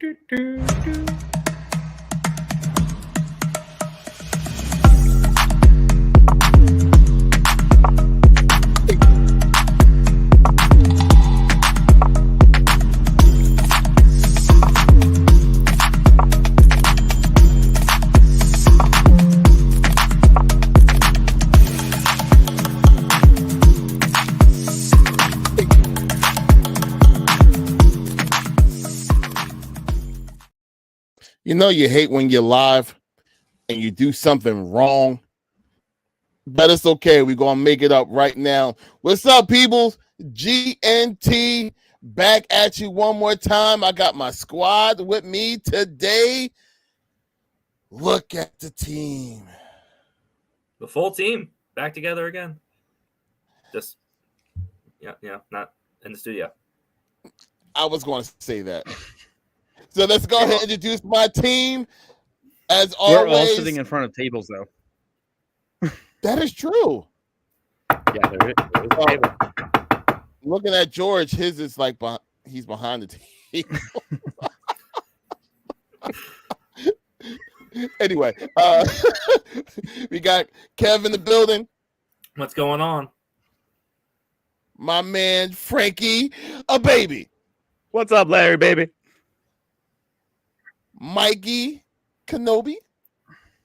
You know you hate when you're live and you do something wrong, but it's okay. We're going to make it up right now. What's up, people? GNT back at you one more time. I got my squad with me today. Look at the team. The full team back together again. Just, not in the studio. I was going to say that. So let's go ahead and introduce my team. As always, we're all sitting in front of tables, though. That is true. Yeah, there is a table. Looking at George, his is like he's behind the table. Anyway, we got Kev in the building. What's going on? My man Frankie, a baby. What's up, Larry, baby? Mikey Kenobi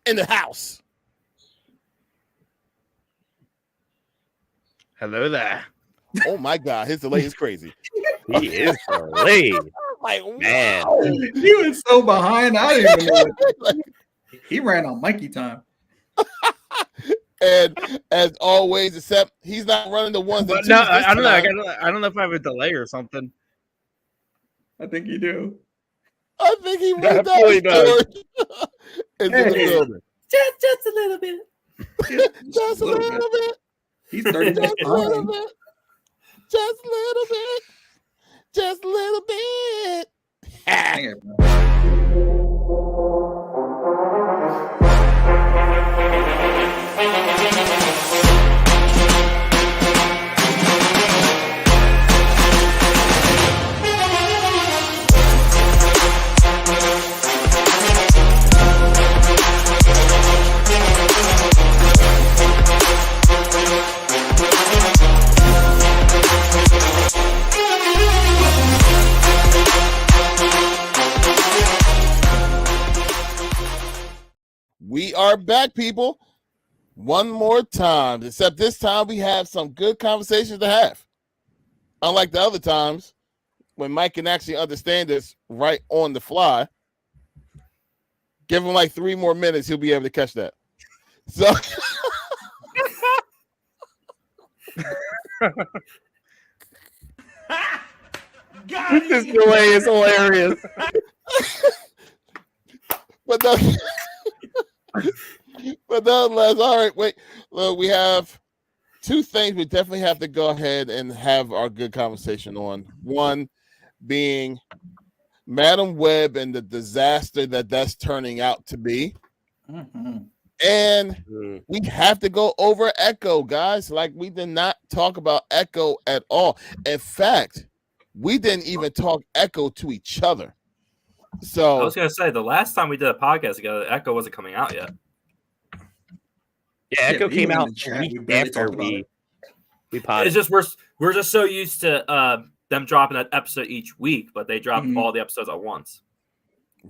in the house. Hello there. Oh my God, his delay is crazy. He is delayed. Like, man, wow. He was so behind. I didn't even know. He ran on Mikey time. And as always, except he's not running the ones that. No, I don't know. I don't know if I have a delay or something. I think you do. I think he really Definitely does. does. Is in the building. Just a little bit. Just a little bit. He's 30 minutes Just a little behind. bit. Just a little bit. Just a little bit. Dang it, bro. We are back, people. One more time. Except this time we have some good conversations to have. Unlike the other times when Mike can actually understand this right on the fly. Give him like 3 more minutes, he'll be able to catch that. So This delay is hilarious. but nonetheless, all right, wait. Look, we have 2 things we definitely have to go ahead and have our good conversation on. One being Madam Webb and the disaster that's turning out to be. Mm-hmm. And we have to go over Echo, guys. Like, we did not talk about Echo at all. In fact, we didn't even talk Echo to each other. So I was gonna say the last time we did a podcast together, Echo wasn't coming out yet. Yeah, Echo we came were in out the chat, a week we barely after talked about we it. potted. It's just we're just so used to them dropping that episode each week, but they dropped all the episodes at once.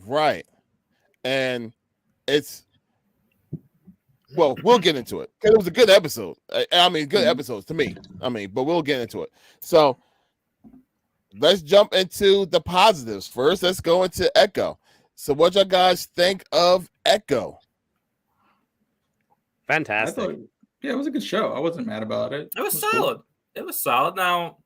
right. And it's we'll get into it. It was a good episode. I mean, good episodes to me. But we'll get into it. So let's jump into the positives first. Let's go into Echo. So what y'all guys think of Echo? I Fantastic. thought, it was a good show. I wasn't mad about it. It was cool. solid. It was solid. Now,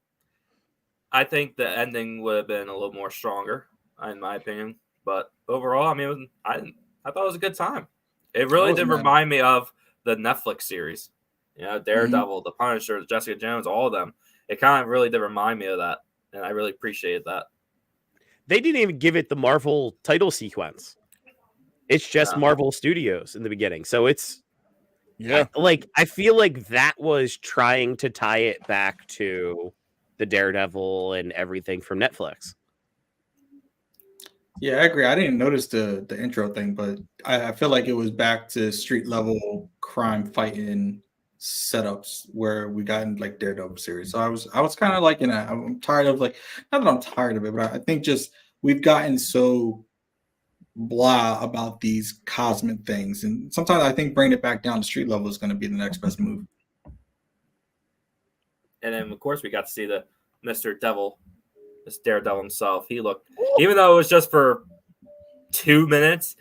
I think the ending would have been a little more stronger, in my opinion. But overall, I mean, I thought it was a good time. It really did remind me of the Netflix series. You know, Daredevil, The Punisher, Jessica Jones, all of them. It kind of really did remind me of that, and I really appreciated that. They didn't even give it the Marvel title sequence. It's just Marvel Studios in the beginning. So it's I feel like that was trying to tie it back to the Daredevil and everything from Netflix. Yeah, I agree. I didn't notice the intro thing, but I feel like it was back to street level crime fighting setups where we got in like Daredevil series. So I was kind of like, I'm tired of like, not that I'm tired of it, but I think just we've gotten so blah about these cosmic things, and sometimes I think bringing it back down to street level is going to be the next best move. And then of course we got to see the Mr. Devil, this Daredevil himself. He looked, even though it was just for 2 minutes,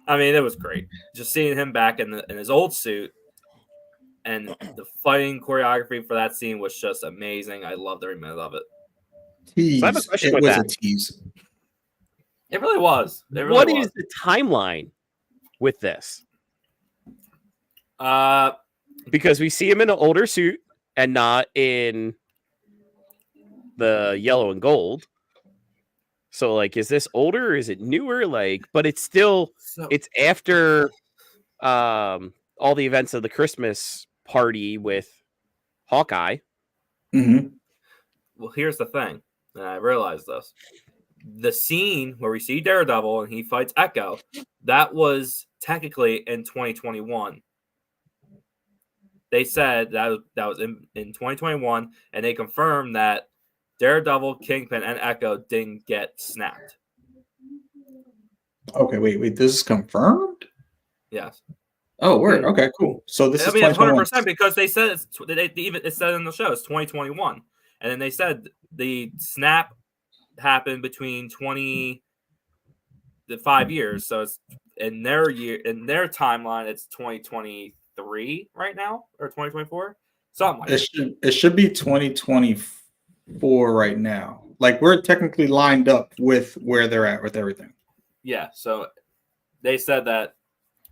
I mean, it was great. Just seeing him back in his old suit, and the fighting choreography for that scene was just amazing. I loved every minute of it. Tease. So I have a question It with was that. a tease. It really was. What is the timeline with this? Because we see him in an older suit and not in the yellow and gold. So, like, is this older? Is it newer? Like, but it's still it's after all the events of the Christmas party with Hawkeye. Mm-hmm. Well, here's the thing, and I realized this. The scene where we see Daredevil and he fights Echo, that was technically in 2021. They said that was in 2021, and they confirmed that Daredevil, Kingpin, and Echo didn't get snapped. Okay, wait. This is confirmed? Yes. Oh, word. Okay, cool. So this is 100% because they said it said in the show it's 2021, and then they said the snap happened between 5 years. So it's in their timeline, it's 2023 right now or 2024, something like that. It should be 2024 right now. Like we're technically lined up with where they're at with everything. Yeah. So they said that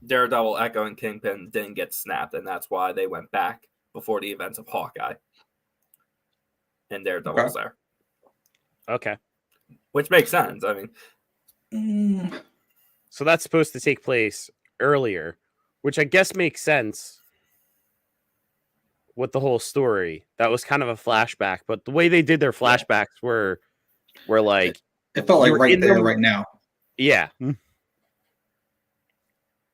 Daredevil, Echo, and Kingpin didn't get snapped, and that's why they went back before the events of Hawkeye. And Daredevil was there. Okay. Which makes sense. I mean, so that's supposed to take place earlier, which I guess makes sense with the whole story. That was kind of a flashback, but the way they did their flashbacks were like it felt like right there, right now. Yeah.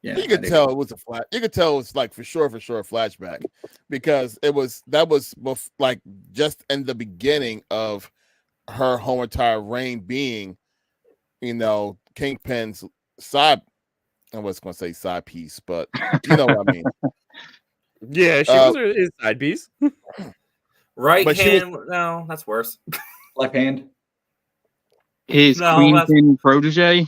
Yeah, you could tell it was a flash. You could tell it's like for sure a flashback because that was like just in the beginning of her whole entire reign being, Kingpin's side. I was going to say side piece, but you know what I mean. Yeah, she was his side piece. Right hand? No, that's worse. Left hand. His Queen Pin protege.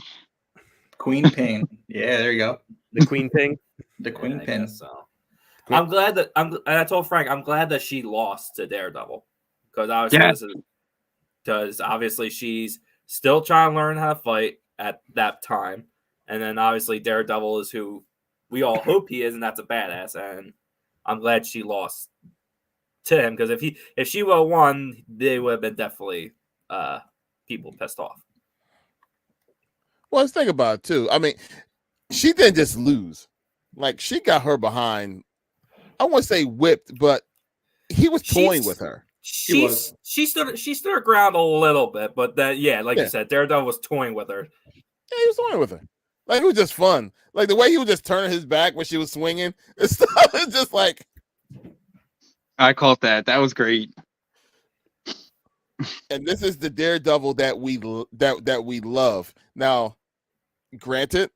Queen Pin. Yeah, there you go. The Queen Pin. The Queen Pin. So I'm glad that I told Frank I'm glad that she lost to Daredevil because obviously she's still trying to learn how to fight at that time, and then obviously Daredevil is who we all hope he is, and that's a badass. And I'm glad she lost to him because if she would have won, they would have been definitely people pissed off. Well, let's think about it too. I mean, she didn't just lose; like she got her behind. I won't say whipped, but he was toying with her. She stood her ground a little bit, but then you said, Daredevil was toying with her. Yeah, he was toying with her. Like it was just fun. Like the way he was just turning his back when she was swinging. It's just like. I caught that. That was great. And this is the Daredevil that we love. Now, granted,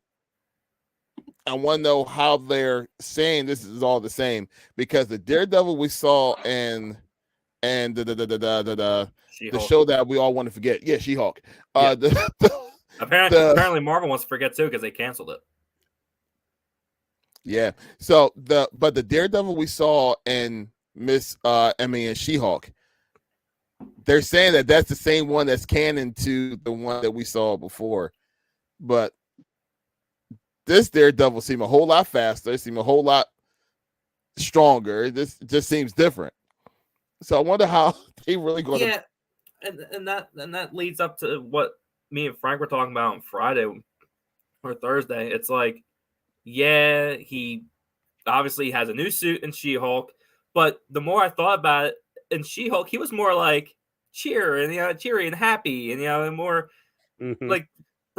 I want to know how they're saying this is all the same because the Daredevil we saw in the show that we all want to forget. Yeah, She-Hulk. Yeah. Apparently Marvel wants to forget too because they canceled it. Yeah. So the Daredevil we saw in She-Hulk, they're saying that that's the same one that's canon to the one that we saw before, but this Daredevil seemed a whole lot faster. It seemed a whole lot stronger. This just seems different. So I wonder how they really going to. Yeah, and that leads up to what me and Frank were talking about on Friday or Thursday. It's like, yeah, he obviously has a new suit in She-Hulk, but the more I thought about it, in She-Hulk, he was more like cheery and happy, and more like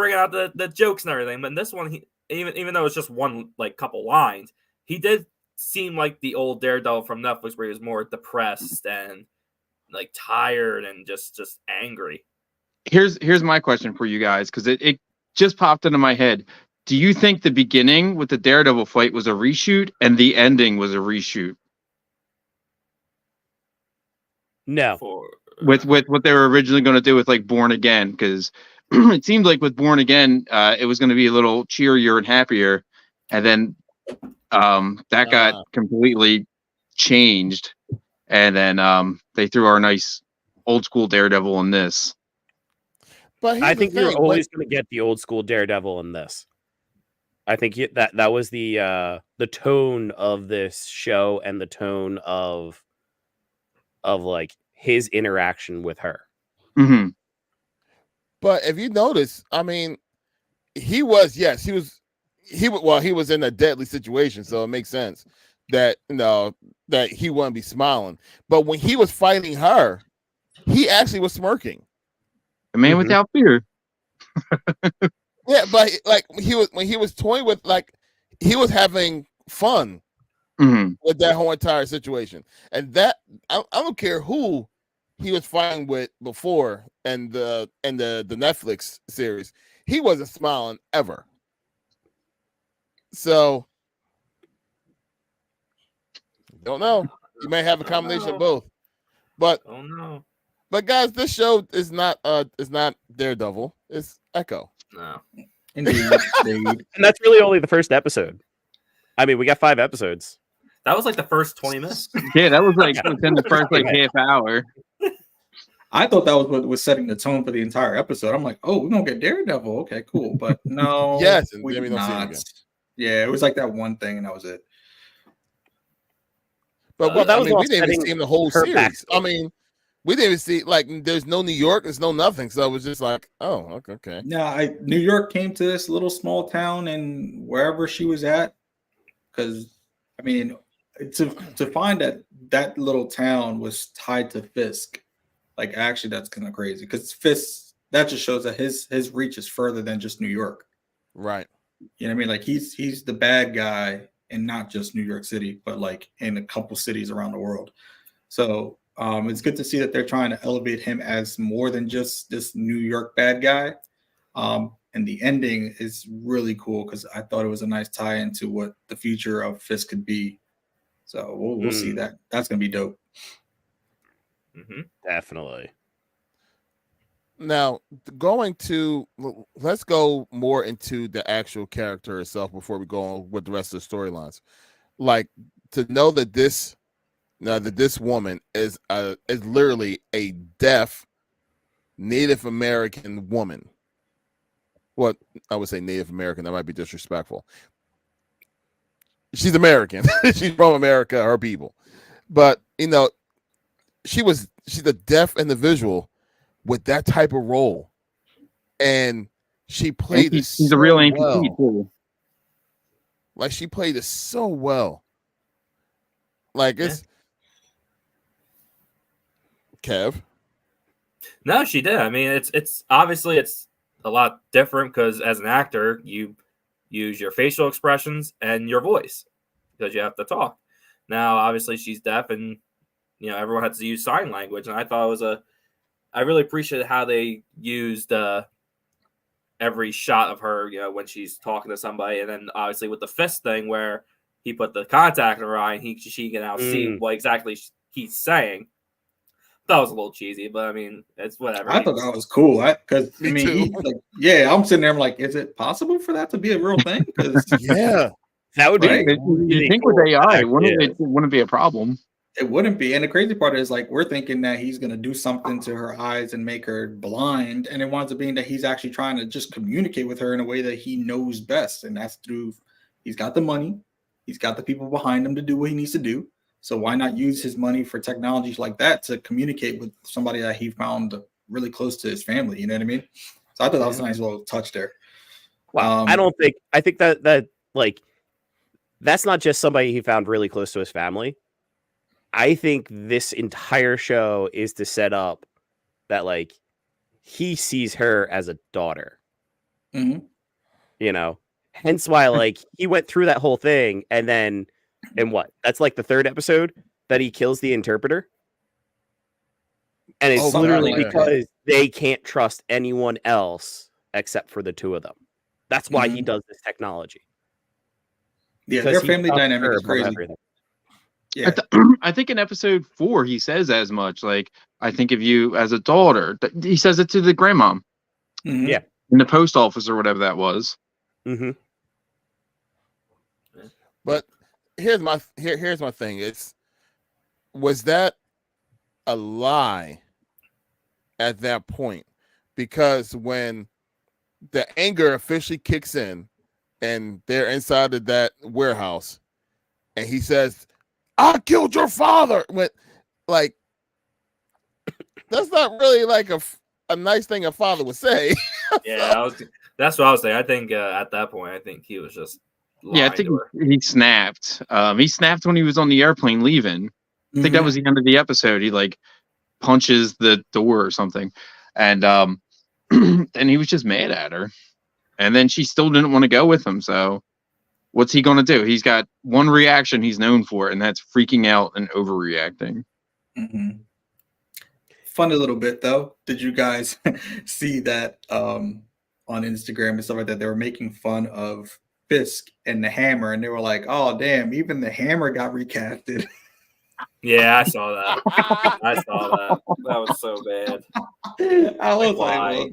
bringing out the jokes and everything. But in this one, he even though it's just one like couple lines, he did seem like the old Daredevil from Netflix, where he was more depressed and like tired and just angry. Here's my question for you guys, because it just popped into my head. Do you think the beginning with the Daredevil fight was a reshoot and the ending was a reshoot? No. With what they were originally going to do with like Born Again, because it seemed like with Born Again, it was going to be a little cheerier and happier, and then that got completely changed, and then they threw our nice old school Daredevil in this. But I think you're always going to get the old school Daredevil in this. I think that was the tone of this show and the tone of like his interaction with her. Mm-hmm. But if you notice, I mean, he was in a deadly situation, so it makes sense that that he wouldn't be smiling. But when he was fighting her, he actually was smirking. A man without fear. Yeah, but like when he was toying with, like, he was having fun with that whole entire situation. And that I don't care who he was fighting with before and the Netflix series, he wasn't smiling ever. So don't know. You may have a combination of both. But oh no. But guys, this show is not Daredevil. It's Echo. No. Indeed. And that's really only the first episode. I mean, we got 5 episodes. That was like the first 20 minutes. Yeah, that was like within the first like half hour. I thought that was what was setting the tone for the entire episode. I'm like, oh, we're gonna get Daredevil. Okay, cool. But no, yes, we don't not. See him again. Yeah, it was like that one thing, and that was it. But that was we didn't even see him the whole series. Backstory. I mean, we didn't even see, like, there's no New York, there's no nothing. So it was just like, oh, okay. Yeah, New York came to this little small town and wherever she was at, because I mean, to find that little town was tied to Fisk, like, actually that's kind of crazy, because Fisk, that just shows that his reach is further than just New York. Right. You know what I mean? Like, he's the bad guy in not just New York City, but like in a couple cities around the world. So it's good to see that they're trying to elevate him as more than just this New York bad guy. And the ending is really cool because I thought it was a nice tie into what the future of Fisk could be. So we'll see that. That's going to be dope. Mm-hmm. Definitely. Now, let's go more into the actual character itself before we go on with the rest of the storylines. Like, to know that this woman is literally a deaf Native American woman. Well, I would say Native American. That might be disrespectful. She's American. She's from America, her people. But, she's a deaf individual with that type of role. And she played it so a real well. too. Like, she played it so well. Like, it's Kev. No, she did. I mean, it's obviously it's a lot different because as an actor, you use your facial expressions and your voice because you have to talk. Now, obviously, she's deaf, and everyone had to use sign language. And I thought it was I really appreciated how they used every shot of her, when she's talking to somebody, and then obviously with the fist thing where he put the contact in her eye and she can now see what exactly he's saying. That was a little cheesy, but I mean, it's whatever. I thought that was cool. Because I mean, I'm sitting there. I'm like, is it possible for that to be a real thing? Because that would be. Right? You think cool. With AI, wouldn't be a problem. It wouldn't be. And the crazy part is, like, we're thinking that he's going to do something to her eyes and make her blind. And it winds up being that he's actually trying to just communicate with her in a way that he knows best. And that's through, he's got the money. He's got the people behind him to do what he needs to do. So why not use his money for technologies like that to communicate with somebody that he found really close to his family? You know what I mean? So I thought that was a nice little touch there. Wow. I think that like, that's not just somebody he found really close to his family. I think this entire show is to set up that, like, he sees her as a daughter. Mhm. You know, hence why like he went through that whole thing, and then and what? That's like the third episode that he kills the interpreter. And it's Oh, literally yeah. because they can't trust anyone else except for the two of them. That's why he does this technology. Yeah, Because their he family trusts dynamic her is above crazy. everything. Yeah. I think in episode 4 he says as much. Like, I think of you as a daughter. He says it to the grandmom Mhm. Yeah. in the post office or whatever that was. Mm-hmm. But here's my thing. Was that a lie at that point? Because when the anger officially kicks in and they're inside of that warehouse and he says, I killed your father. Like, that's not really like a nice thing a father would say. Yeah, that's what I was saying. I think at that point, I think he was just Yeah, I lying think to her. he snapped. He snapped when he was on the airplane leaving. I think that was the end of the episode. He like punches the door or something, and and he was just mad at her. And then she still didn't want to go with him. So what's he gonna do? He's got one reaction he's known for, and that's freaking out and overreacting. Funny little bit though. Did you guys see that on Instagram and stuff like that? They were making fun of Fisk and the Hammer, and they were like, "Oh damn, even the Hammer got recasted." Yeah, I saw that. I saw that. That was so bad. I was like, why? "Well,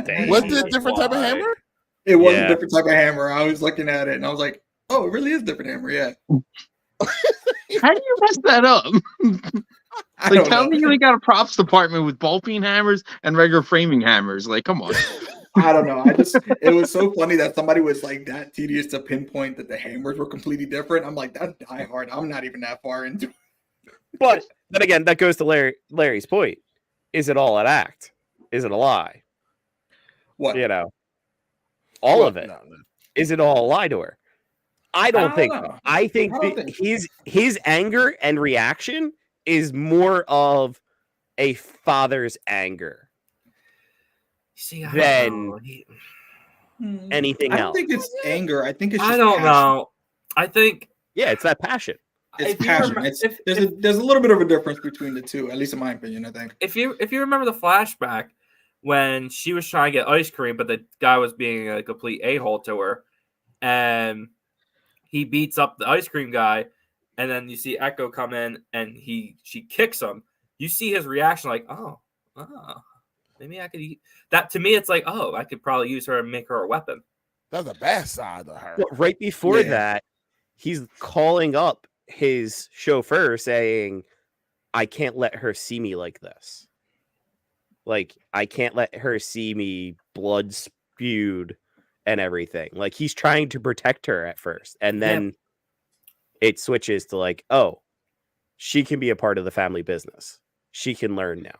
dang." Was it a different type of Why? hammer? It was Yeah. a different type of hammer. I was looking at it and I was like, "Oh, it really is a different hammer." Yeah. How do you mess that up? I Like, don't tell know. me you got a props department with ball peen hammers and regular framing hammers. Like, come on. I don't know. It was so funny that somebody was like that tedious to pinpoint that the hammers were completely different. I'm like, that's Die Hard. I'm not even that far into it. But then again, that goes to Larry's point. Is it all an act? Is it a lie? What? You know, all Well, of it. no. Is it all a lie to her? I don't think so. know. I think I don't think- his anger and reaction is more of a father's anger See, than anything I don't else. think it's anger. I think it's just I don't passion. know. I think Yeah, it's that passion. It's If you passion. remem- It's if- there's a little bit of a difference between the two, at least in my opinion, I think. if you remember the flashback when she was trying to get ice cream, but the guy was being a complete a-hole to her, and he beats up the ice cream guy, and then you see Echo come in and she kicks him. You see his reaction like, oh, maybe I could eat that. To me, it's like, oh, I could probably use her and make her a weapon. That's a bad side of her. But right before Yeah. that, he's calling up his chauffeur saying, I can't let her see me like this. Like, I can't let her see me blood spewed and everything. Like, he's trying to protect her at first. And then it switches to like, oh, she can be a part of the family business. She can learn now.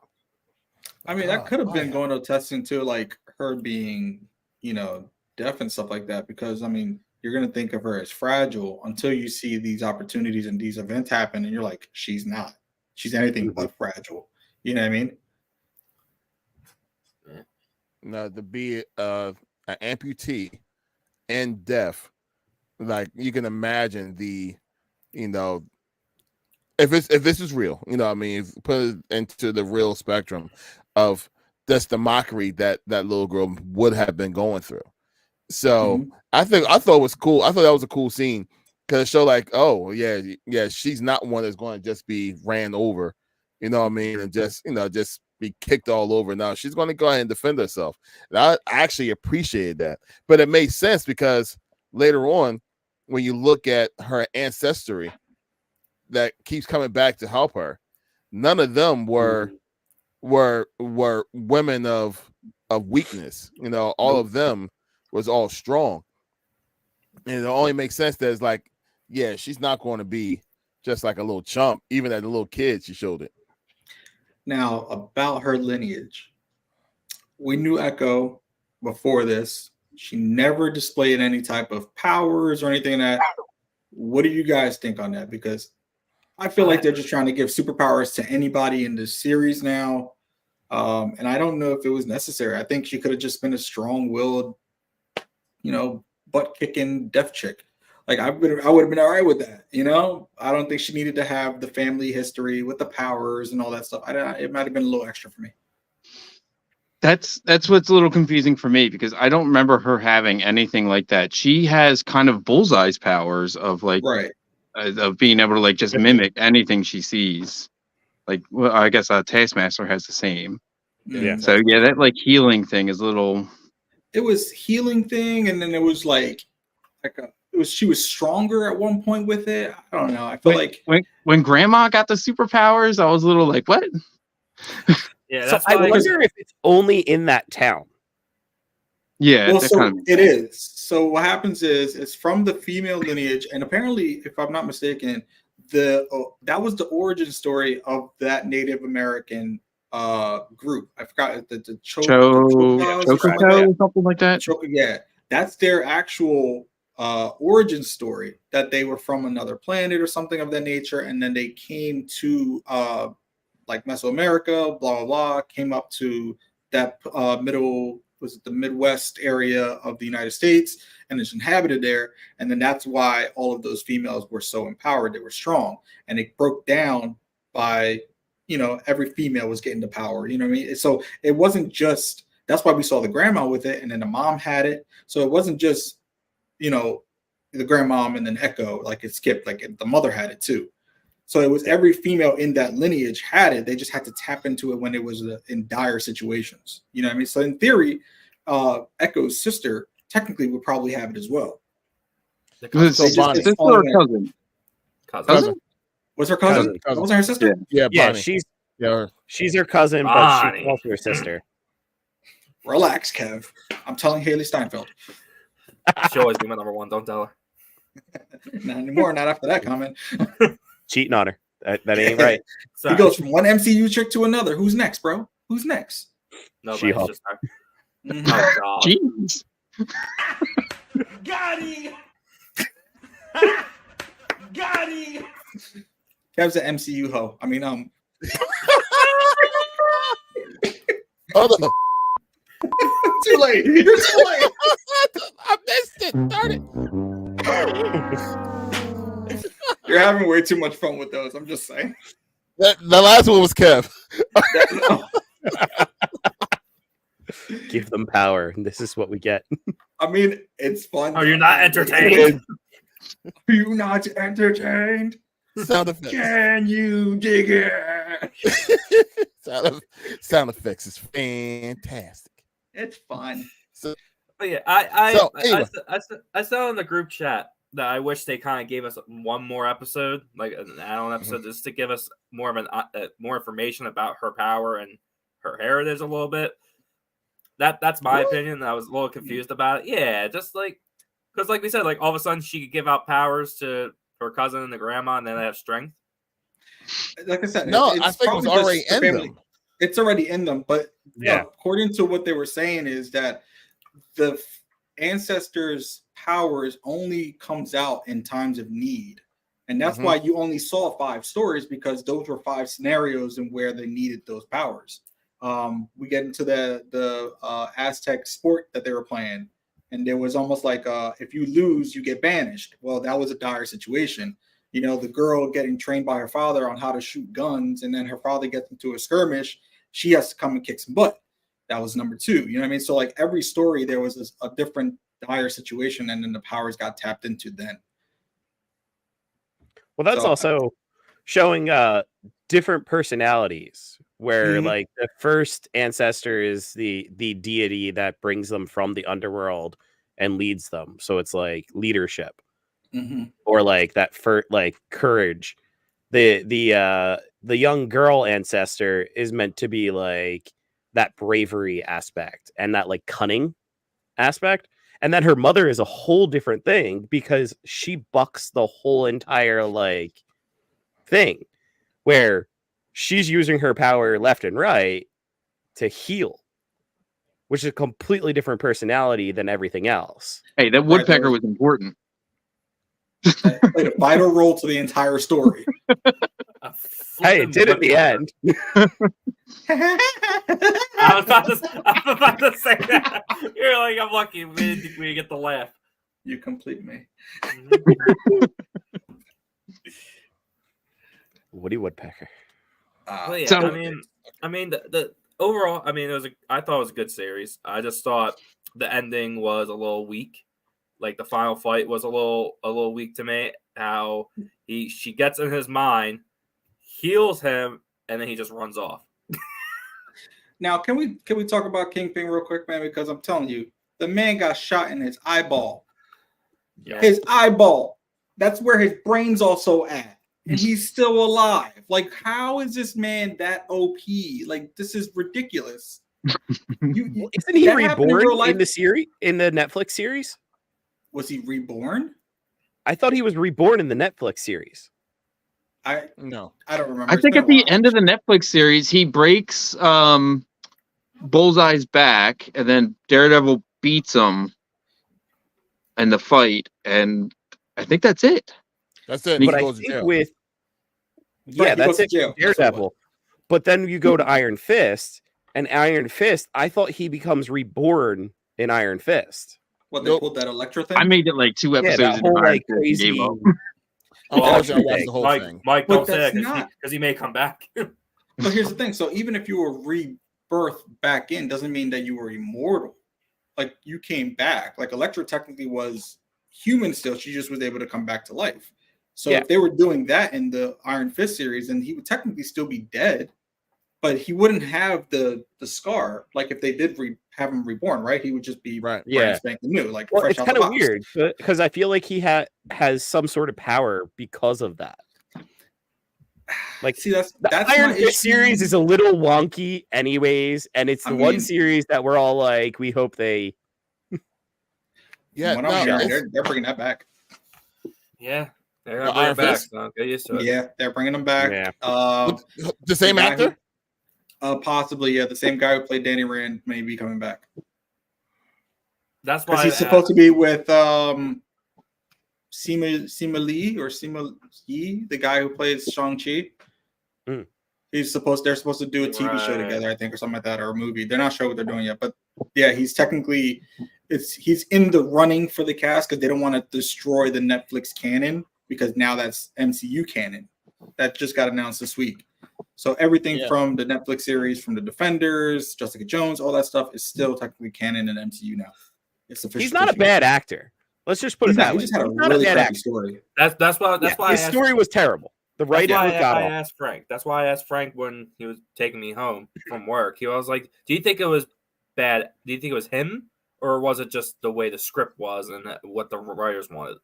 I mean, that could have been going to testing to like her being, deaf and stuff like that. Because I mean, you're gonna think of her as fragile until you see these opportunities and these events happen, and you're like, she's not. She's anything but fragile. You know what I mean? No, to be an amputee and deaf, like you can imagine if this is real, I mean, put it into the real spectrum of just the mockery that little girl would have been going through. So I thought it was cool. I thought that was a cool scene because it showed like, oh yeah, she's not one that's going to just be ran over, you know what I mean, and just be kicked all over. Now she's going to go ahead and defend herself. And I actually appreciated that, but it made sense because later on, when you look at her ancestry that keeps coming back to help her, none of them were women of weakness. All of them was all strong, and it only makes sense that it's like, yeah, she's not going to be just like a little chump. Even as a little kid, she showed it. Now, about her lineage, we knew Echo before this. She never displayed any type of powers or anything like that. What do you guys think on that? Because I feel like they're just trying to give superpowers to anybody in this series now. And I don't know if it was necessary. I think she could have just been a strong-willed, butt-kicking deaf chick. Like I would have been all right with that. I don't think she needed to have the family history with the powers and all that stuff. It might have been a little extra for me. That's what's a little confusing for me, because I don't remember her having anything like that. She has kind of Bullseye's powers of Right. Of being able to like just mimic anything she sees. Like, well, I guess Taskmaster has the same. Yeah. So yeah, that like healing thing is a little. It was healing thing, and then it was she was stronger at one point with it. I don't know. I feel like when Grandma got the superpowers, I was a little like, what? Yeah, So that's I why wonder if it's only in that town. Yeah, well, that so kind of it is. So what happens is it's from the female lineage, and apparently, if I'm not mistaken, that was the origin story of that Native American group. I forgot the Choctaws or something like that. Yeah, that's their actual origin story, that they were from another planet or something of that nature, and then they came to like Mesoamerica, blah blah blah, came up to that the Midwest area of the United States, and it's inhabited there, and then that's why all of those females were so empowered. They were strong, and it broke down by every female was getting the power. You know what I mean? So it wasn't just. That's why we saw the grandma with it, and then the mom had it. So it wasn't just the grandmom and then Echo, like it skipped, like the mother had it too. So it was every female in that lineage had it. They just had to tap into it when it was in dire situations. You know what I mean? So in theory, Echo's sister technically would probably have it as well. Sister or cousin? Cousin. Was her cousin? Cousin. Wasn't her sister? Yeah, Yeah, Bonnie. she's her cousin, but Bonnie. she's also her sister. Relax, Kev. I'm telling Haley Steinfeld. She'll always be my number one. Don't tell her. Not anymore. Not after that comment. Cheating on her. That ain't right. He goes from one MCU chick to another. Who's next, bro? Who's next? No, She-Hulk. just her. Oh God. Jeez. Got him! Got him! Kev's an MCU hoe. I mean, Hold on. too late. You're too late. I missed it. Darn it. You're having way too much fun with those. I'm just saying. The last one was Kev. Give them power. This is what we get. I mean, it's fun. Are you not entertained? Are you not entertained? Sound effects. Can you dig it? Sound effects is fantastic. It's fun. But yeah, So, anyway. I saw in the group chat that I wish they kind of gave us one more episode, like an add-on episode, just to give us more of more information about her power and her heritage a little bit. That's my opinion. I was a little confused about it. Yeah, just like because, like we said, like all of a sudden she could give out powers to her cousin and the grandma, and then they have strength. Like I said, No, I think it was already in them. It's already in them, but Yeah. according to what they were saying is that the ancestors' powers only comes out in times of need. And that's why you only saw 5 stories, because those were 5 scenarios in where they needed those powers. We get into the Aztec sport that they were playing, and there was almost like if you lose, you get banished. Well, that was a dire situation. The girl getting trained by her father on how to shoot guns, and then her father gets into a skirmish. She has to come and kick some butt. That was number 2. You know what I mean? So like every story, there was a different dire situation, and then the powers got tapped into then. Well, that's So, also showing different personalities, where like the first ancestor is the deity that brings them from the underworld and leads them. So it's like leadership. Or like that for like courage. The young girl ancestor is meant to be like that bravery aspect and that like cunning aspect. And then her mother is a whole different thing, because she bucks the whole entire like thing, where she's using her power left and right to heal, which is a completely different personality than everything else. Hey, that woodpecker was important. Played a vital role to the entire story. Hey, it did at the end. I was about to say that. You're like, I'm lucky we didn't get the laugh. You complete me. Woody Woodpecker. Well, yeah, So- I mean, the overall, I mean, I thought it was a good series. I just thought the ending was a little weak. Like the final fight was a little weak to me. How she gets in his mind, heals him, and then he just runs off. Now, can we talk about Kingpin real quick, man? Because I'm telling you, the man got shot in his eyeball. Yeah. His eyeball. That's where his brain's also at. And he's still alive. Like, how is this man that OP? Like, this is ridiculous. Isn't he that happened in real reborn life? in the series, in the Netflix series? Was he reborn? I thought he was reborn in the Netflix series. No. I don't remember. I It's think been at a the while. end of the Netflix series, he breaks Bullseye's back, and then Daredevil beats him in the fight, and I think that's it. That's it. But He But I goes to think jail. with Right, he that's goes to it. jail. with That's what it Daredevil. But then you go to Iron Fist, and Iron Fist, I thought he becomes reborn in Iron Fist. What, they Nope. pulled that Electro thing? I made it like 2 Yeah, episodes that into whole Iron like Fist and crazy. gave up. Unfortunately, I watched the whole thing. Mike, But don't say that's it not- because he may come back. But here's the thing. So even if you were rebirthed back in, doesn't mean that you were immortal. Like, you came back. Like, Electra technically was human still. She just was able to come back to life. So Yeah. if they were doing that in the Iron Fist series, then he would technically still be dead, but he wouldn't have the scar. Like, if they did have him reborn, right? He would just be Right. Yeah. brand spanking new, like Well, fresh it's out kind the of box. weird because I feel like he has some sort of power because of that. Like See, that's the my Iron issue. Fist series is a little wonky, anyways, and it's I the one mean- series that we're all like, we hope they. Yeah, What no, I'm hearing, it's- they're bringing that back. Yeah, they're The gonna bring Iron it back. Fist? So get used to it. Yeah, they're bringing them back. Yeah. the same the guy actor. Possibly, yeah. The same guy who played Danny Rand may be coming back. That's why Because he's supposed to be with Sima Lee or Sima Yi, the guy who plays Shang-Chi. Mm. They're supposed to do a TV show Right. together, I think, or something like that, or a movie. They're not sure what they're doing yet, but yeah, he's technically he's in the running for the cast because they don't want to destroy the Netflix canon because now that's MCU canon. That just got announced this week. So everything Yeah. from the Netflix series, from the Defenders, Jessica Jones, all that stuff is still technically canon in MCU now. It's official. He's not a bad actor. Let's just put He's it not. that He way. just had a He's not really bad crappy actor. story. That's why I His asked, story was terrible. The that's writing why was god I awful. asked Frank. That's why I asked Frank when he was taking me home from work. He was like, "Do you think it was bad? Do you think it was him, or was it just the way the script was and what the writers wanted?"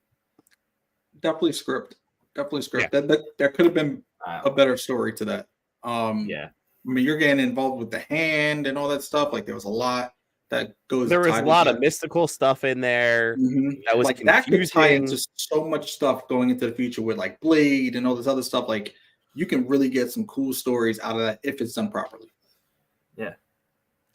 Definitely script. That there could have been a better story to that. Yeah. I mean, you're getting involved with the hand and all that stuff. Like, there was a lot that goes. There was tied a with lot that. of mystical stuff in there. Mhm. That was Like, that could tie confusing. into so much stuff going into the future with like Blade and all this other stuff. Like, you can really get some cool stories out of that if it's done properly.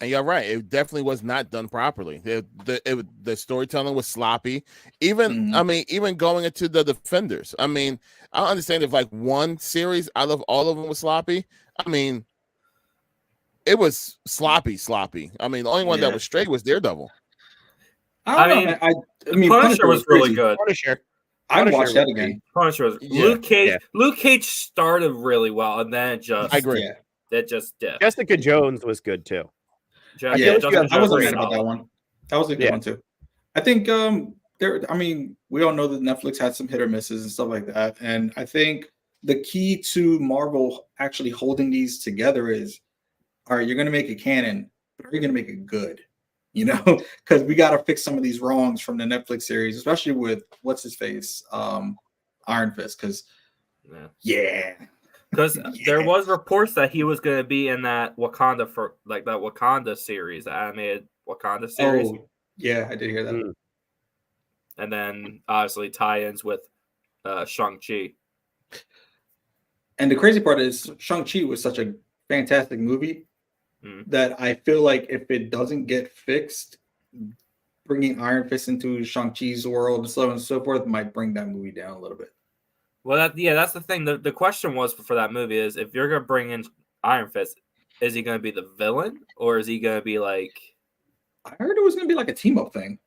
And you're right. It definitely was not done properly. The storytelling was sloppy. Even Mhm. I mean, even going into the Defenders. I mean, I understand if like one series out of all of them was sloppy. I mean, it was sloppy. I mean, the only one Yeah. that was straight was Daredevil. I don't I know. mean, I mean, Punisher was really crazy. good. Punisher. I'd Punisher watch that was again. Punisher was Yeah. Luke Cage. Yeah. Luke Cage started really well, and then it just I agree. Yeah, it just dipped. Jessica Jones was good too. Just, yeah. Jessica I Jones wasn't was mad about that solid. one. That was a good Yeah. one too. I think there. I mean, we all know that Netflix had some hit or misses and stuff like that, and I think the key to Marvel actually holding these together is, all right, you're going to make it canon, but are you going to make it good? You know, because we got to fix some of these wrongs from the Netflix series, especially with what's his face, Iron Fist, because yeah. Because there was reports that he was going to be in that Wakanda that Wakanda series, the animated Wakanda series, Oh, yeah, I did hear that. Mm. and then obviously tie-ins with Shang-Chi. And the crazy part is Shang-Chi was such a fantastic movie that I feel like if it doesn't get fixed, bringing Iron Fist into Shang-Chi's world and so on and so forth might bring that movie down a little bit. Well, that's the thing. The question was for that movie is if you're gonna bring in Iron Fist, is he gonna be the villain or is he gonna be like? I heard it was gonna be like a team up thing.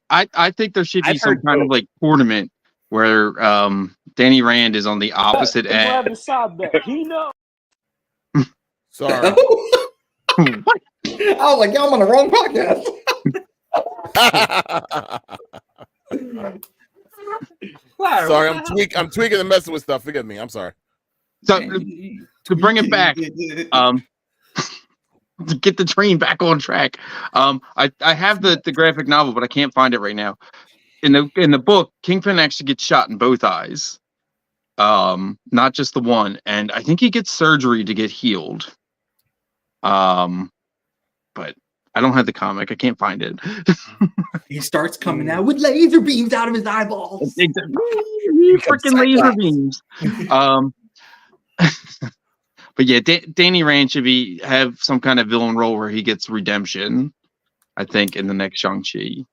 I think there should be I've some heard kind of both. like tournament where Danny Rand is on the opposite end. He knows. Sorry. What? I was like, yo, I'm on the wrong podcast. Sorry, I'm tweaking and messing with stuff. Forgive me. I'm sorry. So to bring it back, to get the train back on track, I have the graphic novel, but I can't find it right now. In the book, Kingpin actually gets shot in both eyes, not just the one, and I think he gets surgery to get healed. But I don't have the comic. I can't find it. He starts coming out with laser beams out of his eyeballs. Freaking laser beams. But yeah, Danny Rand should have some kind of villain role where he gets redemption. I think in the next Shang-Chi.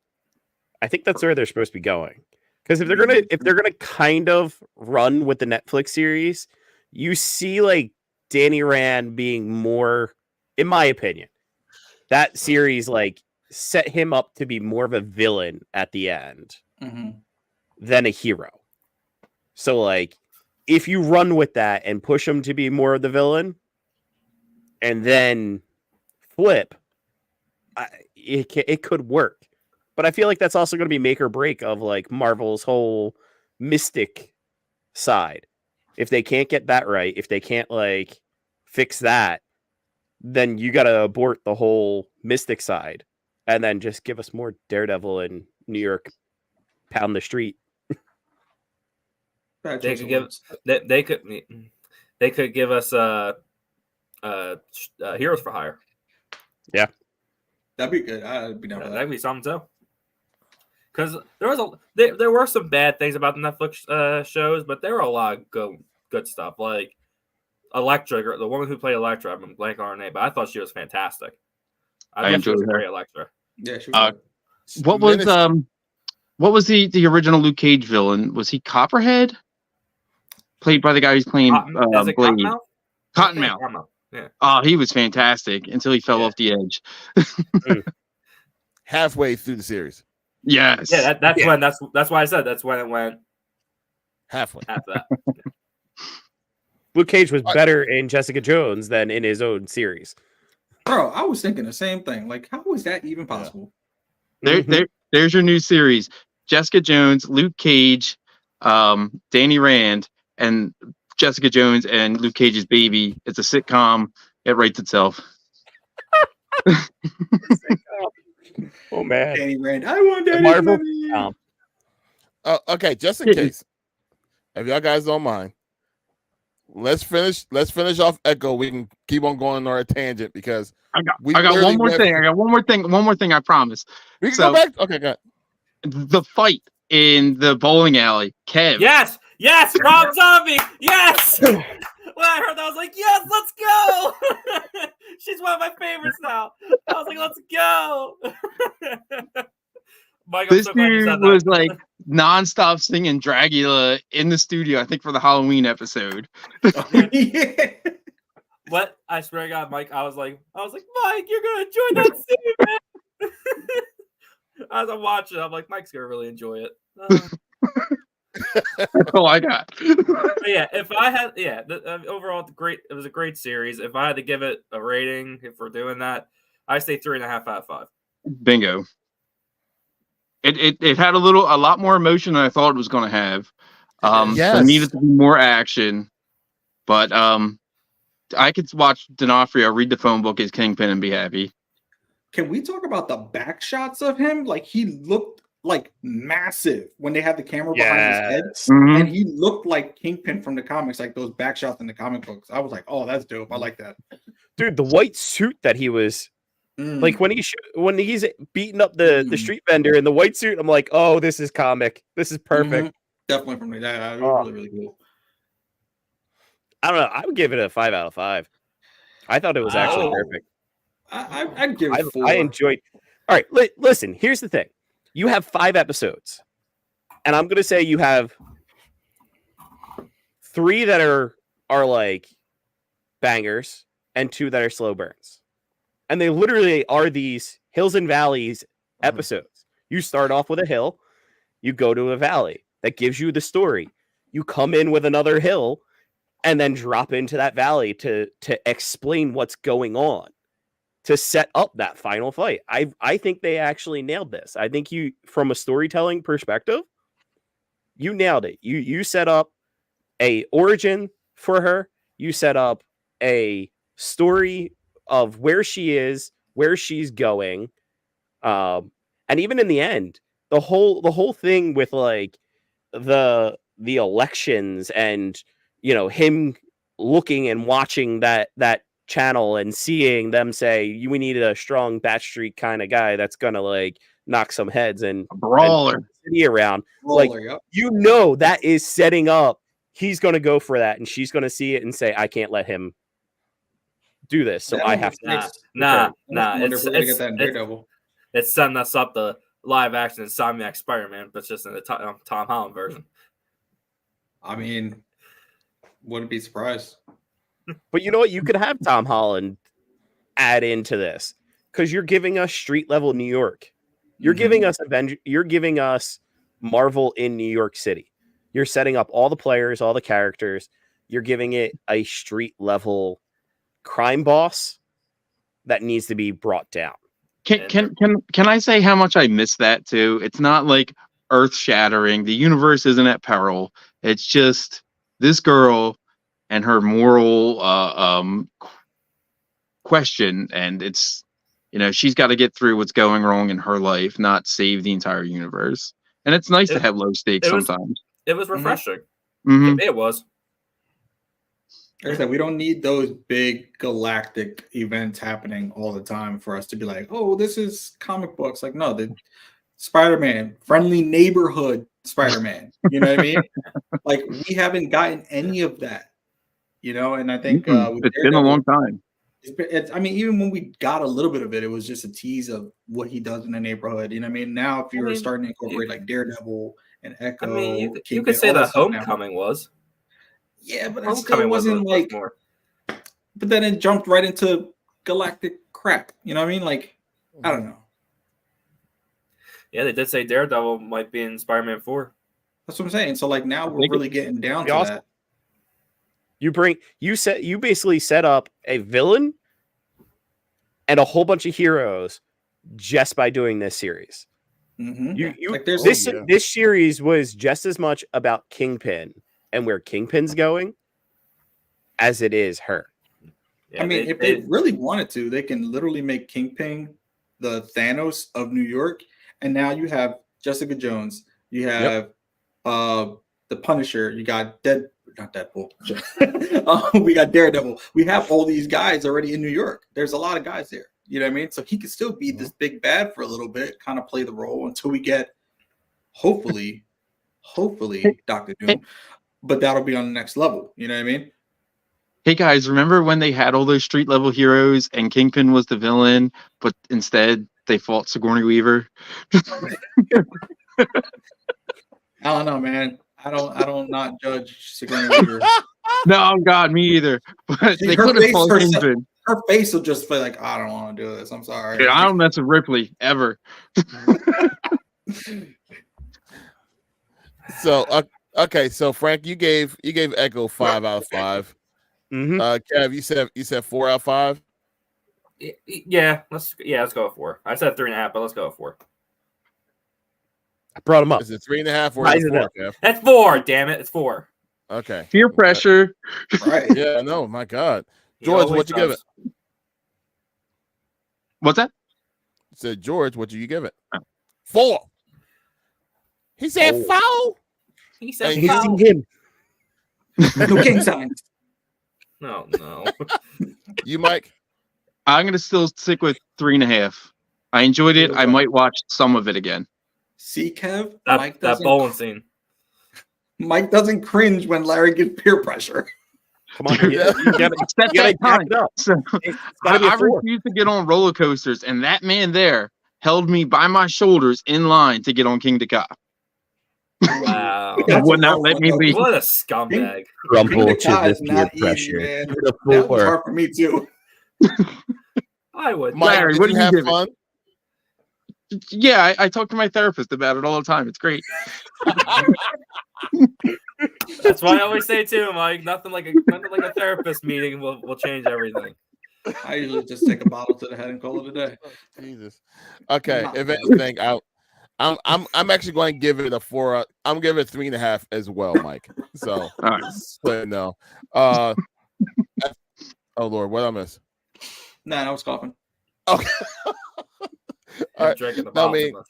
I think that's where they're supposed to be going. Because if they're gonna kind of run with the Netflix series, you see like Danny Rand being more, in my opinion, that series like set him up to be more of a villain at the end than a hero. So like, if you run with that and push him to be more of the villain, and then flip, it could work. But I feel like that's also going to be make or break of like Marvel's whole mystic side. If they can't get that right, if they can't like fix that, then you got to abort the whole mystic side and then just give us more Daredevil in New York, pound the street. They could give us Heroes for Hire. Yeah, that'd be good. I'd be down for that. That'd be something too. Because there were some bad things about the Netflix shows, but there were a lot of good stuff. Like Elektra, the woman who played Elektra, I'm blanking on her name, but I thought she was fantastic. I thought she was a great Elektra. Yeah, she was. What was the original Luke Cage villain? Was he Copperhead? Played by the guy who's playing Blade. Cottonmouth. Yeah. Oh, he was fantastic until he fell off the edge. Halfway through the series. Yes. Yeah, that's why I said that's when it went halfway. After that. Luke Cage was better in Jessica Jones than in his own series. Bro, I was thinking the same thing. Like, how is that even possible? There's your new series: Jessica Jones, Luke Cage, Danny Rand, and Jessica Jones and Luke Cage's baby. It's a sitcom. It writes itself. Oh man, Danny Rand. I want Danny Marvel. Okay, just in case, if y'all guys don't mind, let's finish off Echo. We can keep on going on our tangent because I got one more thing. I got one more thing. I promise. We can go back. Okay, go ahead. The fight in the bowling alley, Kev. Yes, Rob Zombie. Yes. When I heard that, I was like, yes, let's go. She's one of my favorites now. I was like, let's go. Mike, this dude was like nonstop singing Dragula in the studio, I think for the Halloween episode. Yeah. What? I swear to God, Mike, I was like, Mike, you're gonna enjoy that scene, man. As I'm watching, I'm like, Mike's gonna really enjoy it. That's all I got. Yeah, if I had, overall, it was a great series. If I had to give it a rating, if we're doing that, I say 3.5 out of 5. Bingo. It had a lot more emotion than I thought it was going to have. There needed to be more action, but I could watch D'Onofrio read the phone book as Kingpin and be happy. Can we talk about the back shots of him? Like, he looked like massive when they had the camera behind his head, and he looked like Kingpin from the comics, like those back shots in the comic books. I was like, oh, that's dope. I like that. Dude, the white suit that he was like when he's beating up the street vendor in the white suit, I'm like, oh, this is comic. This is perfect. Definitely from me. That was really, really cool. I don't know. I would give it a 5 out of 5. I thought it was actually perfect. I'd give it 4. I enjoyed. All right, listen. Here's the thing. You have 5 episodes, and I'm going to say you have 3 that are like bangers and 2 that are slow burns. And they literally are these hills and valleys episodes. You start off with a hill, you go to a valley. That gives you the story. You come in with another hill and then drop into that valley to explain what's going on, to set up that final fight. I think they actually nailed this. I think you, from a storytelling perspective, you nailed it. You set up a origin for her. You set up a story of where she is, where she's going. And even in the end, the whole thing with like the elections and, you know, him looking and watching that channel and seeing them say, we need a strong Batstreet kind of guy that's gonna like knock some heads and A brawler. and city around. Brawler, Like, you know, that is setting up. He's gonna go for that, and she's gonna see it and say, I can't let him do this, so I have to. Nah. It's get that in Daredevil. It's setting us up the live action Insomniac Spider-Man, but just in the Tom Holland version. I mean, wouldn't be surprised. But you know what? You could have Tom Holland add into this because you're giving us street level New York. You're giving us You're giving us Marvel in New York City. You're setting up all the players, all the characters. You're giving it a street level crime boss that needs to be brought down. Can I say how much I miss that too? It's not like earth shattering. The universe isn't at peril. It's just this girl and her moral question, and it's, you know, she's got to get through what's going wrong in her life, not save the entire universe. And it's nice to have low stakes sometimes. It was refreshing. Mm-hmm. It was. Like I said, we don't need those big galactic events happening all the time for us to be like, oh, this is comic books. Like, no, the Spider-Man, friendly neighborhood Spider-Man. You know what I mean? Like, we haven't gotten any of that. You know, and I think it's been a long time. I mean, even when we got a little bit of it, it was just a tease of what he does in the neighborhood. You know what I mean? Now, if you're starting to incorporate like Daredevil and Echo, I mean, you could say that Homecoming was. Yeah, but it still wasn't like. More. But then it jumped right into galactic crap. You know what I mean? Like, I don't know. Yeah, they did say Daredevil might be in Spider-Man 4. That's what I'm saying. So like now we're really getting down to that. You basically set up a villain and a whole bunch of heroes just by doing this series. This series was just as much about Kingpin and where Kingpin's going as it is her. Yeah, I mean, if they really wanted to, they can literally make Kingpin the Thanos of New York, and now you have Jessica Jones, you have the Punisher, you got not Deadpool. We got Daredevil. We have all these guys already in New York. There's a lot of guys there. You know what I mean? So he could still be this big bad for a little bit, kind of play the role until we get, hopefully, Dr. Doom. But that'll be on the next level. You know what I mean? Hey guys, remember when they had all those street level heroes and Kingpin was the villain, but instead they fought Sigourney Weaver? I don't know, man. I don't not judge Sigourney Weaver. No, God, me either. But they could have fought Kingpin. Her face will just feel like, I don't want to do this. I'm sorry. Dude, I don't mess with Ripley ever. So okay, so Frank, you gave Echo 5 out of 5. Kev, you said 4 out of 5. Yeah, let's go with 4. I said 3.5, but let's go with 4. I brought him up. Is it 3.5 or is it 4? Kev? That's 4. Damn it, it's 4. Okay. Peer pressure. Right. Yeah. No. My God. George, what you give it? What's that? I said, George, what do you give it? 4. He said 4. He said he's 4. him. No king signs. No. You, Mike? I'm gonna still stick with 3.5. I enjoyed it. I might watch some of it again. See, Kev, that bowling scene. Mike doesn't cringe when Larry gets peer pressure. Come on, you gotta back it up. So, I refuse to get on roller coasters, and that man there held me by my shoulders in line to get on King Dakar. Wow. It would not let me leave. What a scumbag. Crumple Being a to guy this is peer not easy, pressure. man. Give it a That was 4. hard for me too. I would. Mike, Larry, did what you do you have give it? fun? Yeah, I talk to my therapist about it all the time. It's great. That's why I always say too, Mike. Nothing like a therapist meeting will change everything. I usually just take a bottle to the head and call it a day. Oh, Jesus. Okay. Not If bad. anything, I'm actually going to give it a 4. I'm giving it 3.5 as well, Mike. So, All right. so no. Oh Lord, what I miss? Nah, I was coughing. Okay. All right. Drinking the No, I bottle too mean, much.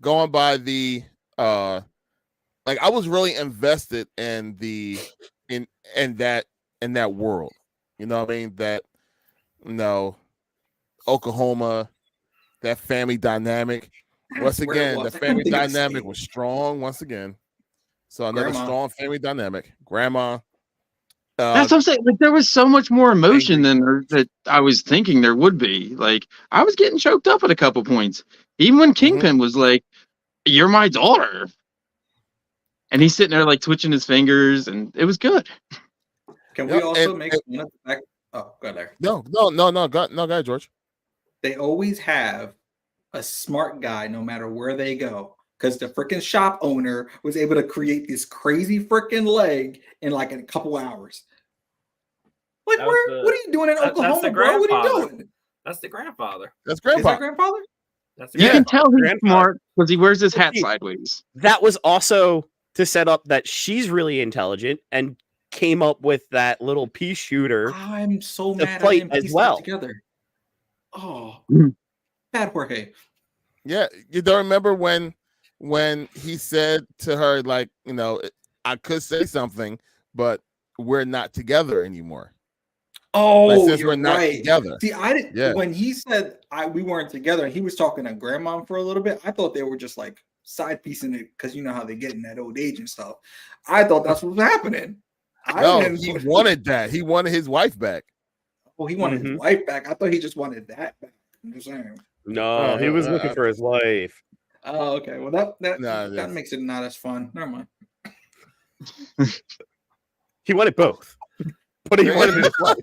going by the like I was really invested in the in that world. You know what I mean? That Oklahoma, that family dynamic. Once Where it again, the was. I family couldn't think of the dynamic state. was strong once again. So another Grandma. strong family dynamic. Grandma. That's what I'm saying. Like there was so much more emotion that I was thinking there would be. Like I was getting choked up at a couple points. Even when Kingpin was like, "You're my daughter," and he's sitting there like twitching his fingers, and it was good. Can we also make fun of the fact? Oh, go there. No, go ahead, George. They always have a smart guy no matter where they go. Because the freaking shop owner was able to create this crazy freaking leg in like a couple hours. Like, what are you doing in Oklahoma, bro? What are you doing? That's the grandfather. That's Is grandpa. that grandfather? That's the You can grandfather. tell he's smart because he wears his hat sideways. That was also to set up that she's really intelligent and came up with that little pea shooter. I'm so to mad I fight didn't as piece well. that together. Oh, bad Jorge. Yeah, you don't remember when he said to her, like, I could say something, but we're not together anymore. Oh, like, since you're we're not right. together. See, I didn't. Yeah. When he said we weren't together, and he was talking to grandma for a little bit, I thought they were just like side piecing it because you know how they get in that old age and stuff. I thought that's what was happening. He wanted that. He wanted his wife back. Oh, he wanted his wife back. I thought he just wanted that back. I'm just saying. No, he was looking for his wife. Oh, okay. Well, that makes it not as fun. Never mind. He wanted both, but he wanted his wife.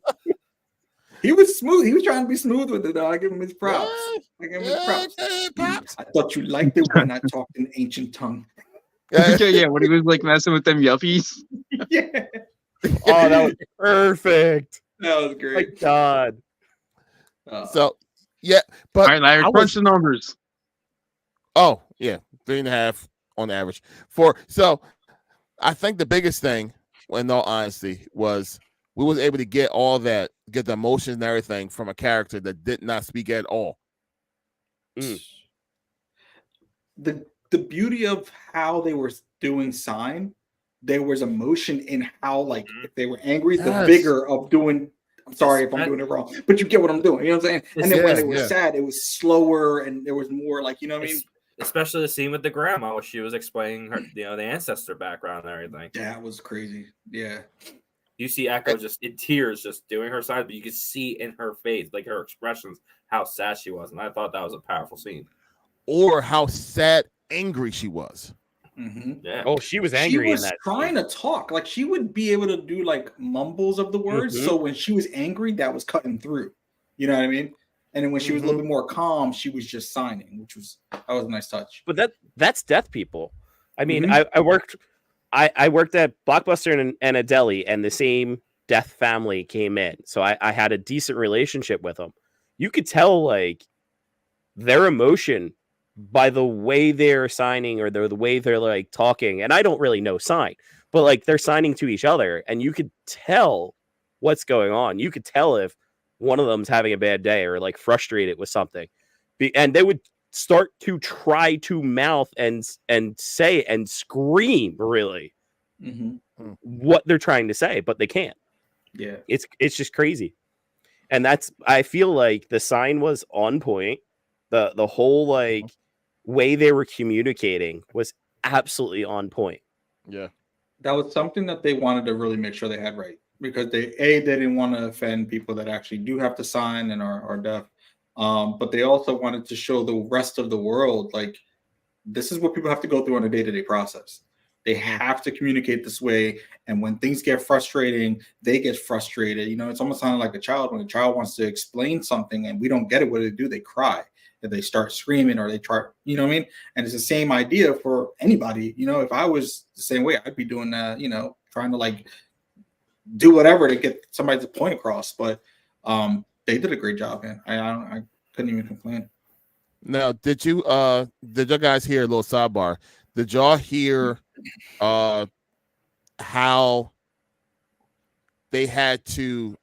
He was smooth. He was trying to be smooth with it, though. I give him his props. I thought you liked it when I talked in ancient tongue. Yeah, when he was like messing with them yuppies. Yeah. Oh, that was perfect. That was great. My God. So, yeah, but all right, Larry, crunch the numbers. Oh, yeah, 3.5 on average. So I think the biggest thing, in all honesty, was we was able to get the emotion and everything from a character that did not speak at all. The beauty of how they were doing sign, there was emotion in how, like, if they were angry, the vigor of doing. I'm sorry if I'm doing it wrong, but you get what I'm doing. You know what I'm saying? And then when they were sad, it was slower and there was more, like, you know what I mean? Especially the scene with the grandma where she was explaining her, the ancestor background and everything. That was crazy. Yeah. You see Echo just in tears, just doing her side, but you could see in her face, like her expressions, how sad she was. And I thought that was a powerful scene. Or how sad, angry she was. Mm-hmm. Yeah. Oh, she was angry. She was in that trying to talk. Like, she would be able to do like mumbles of the words. So when she was angry, that was cutting through. You know what I mean? And then when she was a little bit more calm, she was just signing, that was a nice touch. But that's death people. I mean, I worked at Blockbuster and a deli, and the same death family came in. So I had a decent relationship with them. You could tell, like, their emotion by the way they're signing or the way they're like talking. And I don't really know sign, but like they're signing to each other, and you could tell what's going on. You could tell if one of them's having a bad day or like frustrated with something, and they would start to try to mouth and say and scream really what they're trying to say, but they can't. Yeah, it's just crazy. And I feel like the sign was on point. The whole like way they were communicating was absolutely on point. Yeah, that was something that they wanted to really make sure they had right, because they didn't want to offend people that actually do have to sign and are deaf, but they also wanted to show the rest of the world, like, this is what people have to go through on a day-to-day process. They have to communicate this way. And when things get frustrating, they get frustrated. You know, it's almost kind of like a child. When a child wants to explain something and we don't get it, what do? They cry. If they start screaming or they try, you know what I mean? And it's the same idea for anybody. You know, if I was the same way, I'd be doing that, you know, trying to like do whatever to get somebody's point across. But they did a great job, man. I couldn't even complain. Now, did you guys hear a little sidebar? Did y'all hear how they had to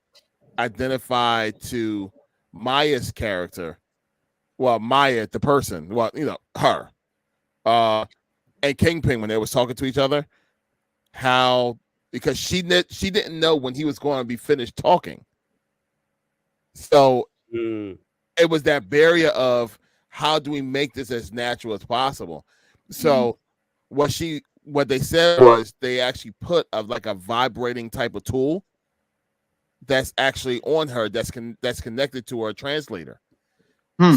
identify to Maya's character? Well, Maya, the person, well, you know, her, and Kingpin when they was talking to each other, how because she didn't know when he was going to be finished talking, so it was that barrier of how do we make this as natural as possible. So what they said was they actually put like a vibrating type of tool that's actually on her that's connected to her translator.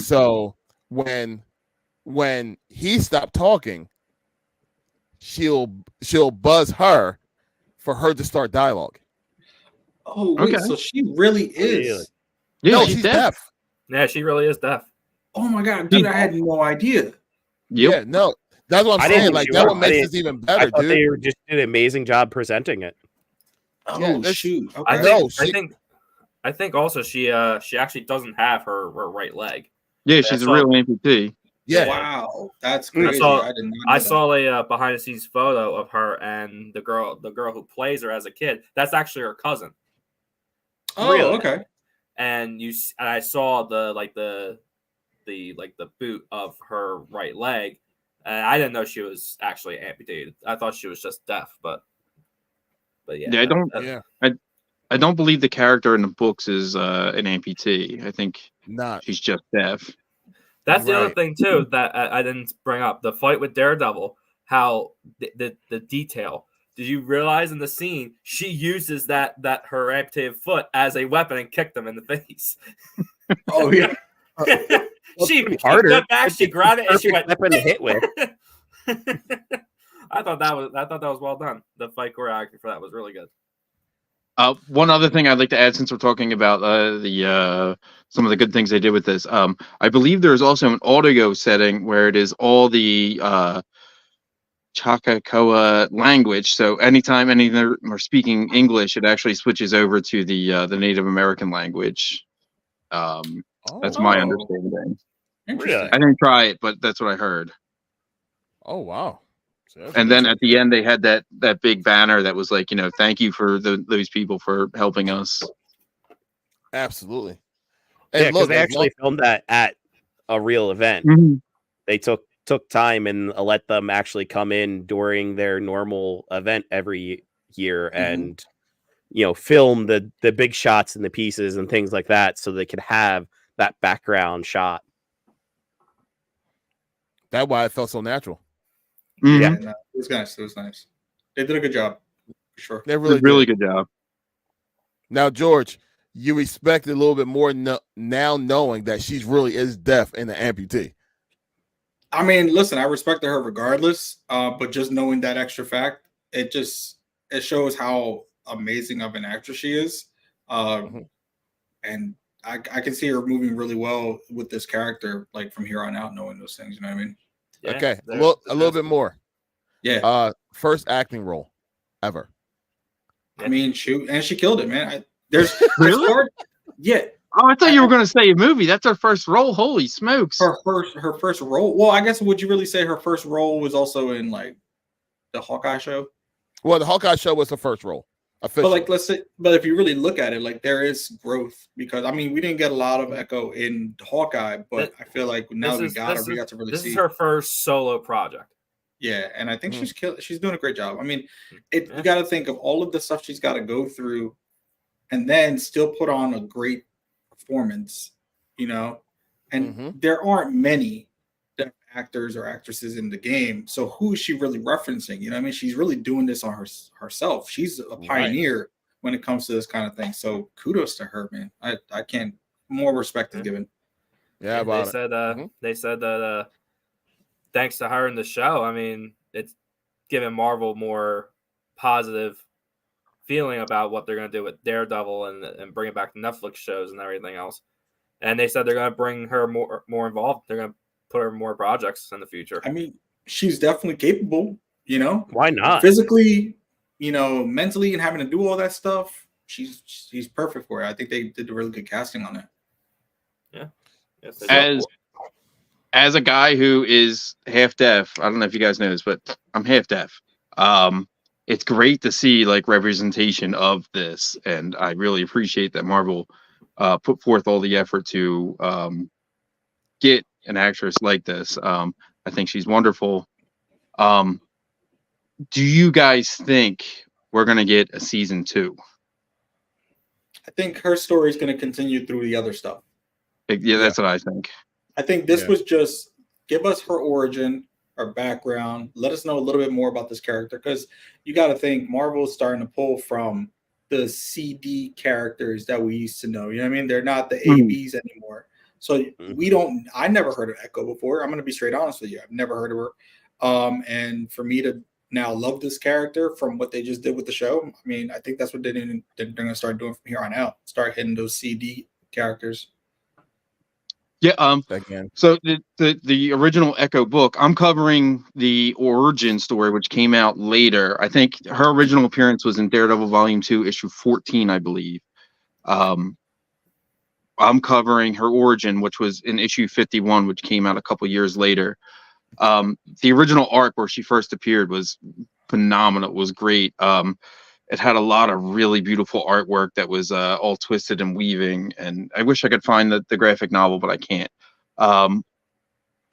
So when he stopped talking, she'll buzz her for her to start dialogue. Oh, wait, so she really is. Yeah, no, she's deaf. Yeah, she really is deaf. Oh my god, dude, I had no idea. Yeah, no, that's what I'm saying. Like that what makes this even better, dude. They just did an amazing job presenting it. Oh yeah, shoot! Okay. I think also she actually doesn't have her right leg. Yeah, she's a real amputee. Yeah. Wow, that's crazy. I saw a behind the scenes photo of her and the girl who plays her as a kid. That's actually her cousin. Oh, really? Okay. And I saw the boot of her right leg, and I didn't know she was actually amputated. I thought she was just deaf, but yeah. Yeah, I don't believe the character in the books is an amputee. I think she's just deaf. That's the other thing too that I didn't bring up. The fight with Daredevil, how the detail. Did you realize in the scene she uses that her amputated foot as a weapon and kicked him in the face? Oh yeah. She stood back, she grabbed it, and she went weapon to hit with. I thought that was well done. The fight choreography for that was really good. One other thing I'd like to add, since we're talking about some of the good things they did with this, I believe there's also an audio setting where it is all the Chakakoa language. So anytime any of them are speaking English, it actually switches over to the Native American language. That's my understanding. Interesting. I didn't try it, but that's what I heard. Oh wow. And then at the end, they had that big banner that was like, you know, thank you for those people for helping us. Absolutely. And because they actually filmed that at a real event. They took time and let them actually come in during their normal event every year and, you know, film the big shots and the pieces and things like that so they could have that background shot. That's why it felt so natural. Yeah, no, it was nice. It was nice. They did a good job, for sure. They really good job. Now, George, you respect it a little bit more now knowing that she really is deaf and an amputee. I mean, listen, I respected her regardless, but just knowing that extra fact, it shows how amazing of an actress she is, and I can see her moving really well with this character, like from here on out, knowing those things. You know what I mean? Yeah, okay, a little bit more. Yeah. First acting role ever. I mean, shoot, and she killed it, man. Really? Yeah. Oh, I thought you were going to say a movie. That's her first role. Holy smokes! Her first role. Well, I guess would you really say her first role was also in like the Hawkeye show? Well, the Hawkeye show was the first role. Officially. But if you really look at it, like there is growth because I mean we didn't get a lot of Echo in Hawkeye, but I feel like now we got to really see. This is her first solo project. Yeah, and I think she's doing a great job. I mean, you got to think of all of the stuff she's got to go through, and then still put on a great performance, you know. And there aren't many actors or actresses in the game, so who is she really referencing? You know, I mean, she's really doing this on herself. She's a pioneer when it comes to this kind of thing. So kudos to her, man. I can't more respect is given. Yeah, they said that thanks to her in the show, I mean, giving Marvel more positive feeling about what they're going to do with Daredevil and bringing back the Netflix shows and everything else. And they said they're going to bring her more involved. They're going to put her in more projects in the future. I mean, she's definitely capable, you know. Why not? Physically, you know, mentally, and having to do all that stuff, she's perfect for it. I think they did a really good casting on it. Yeah. Yes, As a guy who is half deaf, I don't know if you guys know this, but I'm half deaf. It's great to see like representation of this, and I really appreciate that Marvel put forth all the effort to get an actress like this. I think she's wonderful. Do you guys think we're gonna get a season 2? I think her story is going to continue through the other stuff. Yeah, that's what I think. I think this was just give us her origin, her background, let us know a little bit more about this character, because you got to think Marvel is starting to pull from the CD characters that we used to know. You know what I mean? They're not the ABs anymore. So I never heard of Echo before. I'm going to be straight honest with you. I've never heard of her. And for me to now love this character from what they just did with the show, I mean, I think that's what they're going to start doing from here on out. Start hitting those CD characters. Yeah. Again. So the original Echo book, I'm covering the origin story, which came out later. I think her original appearance was in Daredevil Volume 2, issue 14, I believe. I'm covering her origin, which was in issue 51, which came out a couple years later. The original arc where she first appeared was phenomenal. It was great. It had a lot of really beautiful artwork that was all twisted and weaving, and I wish I could find the graphic novel, but I can't.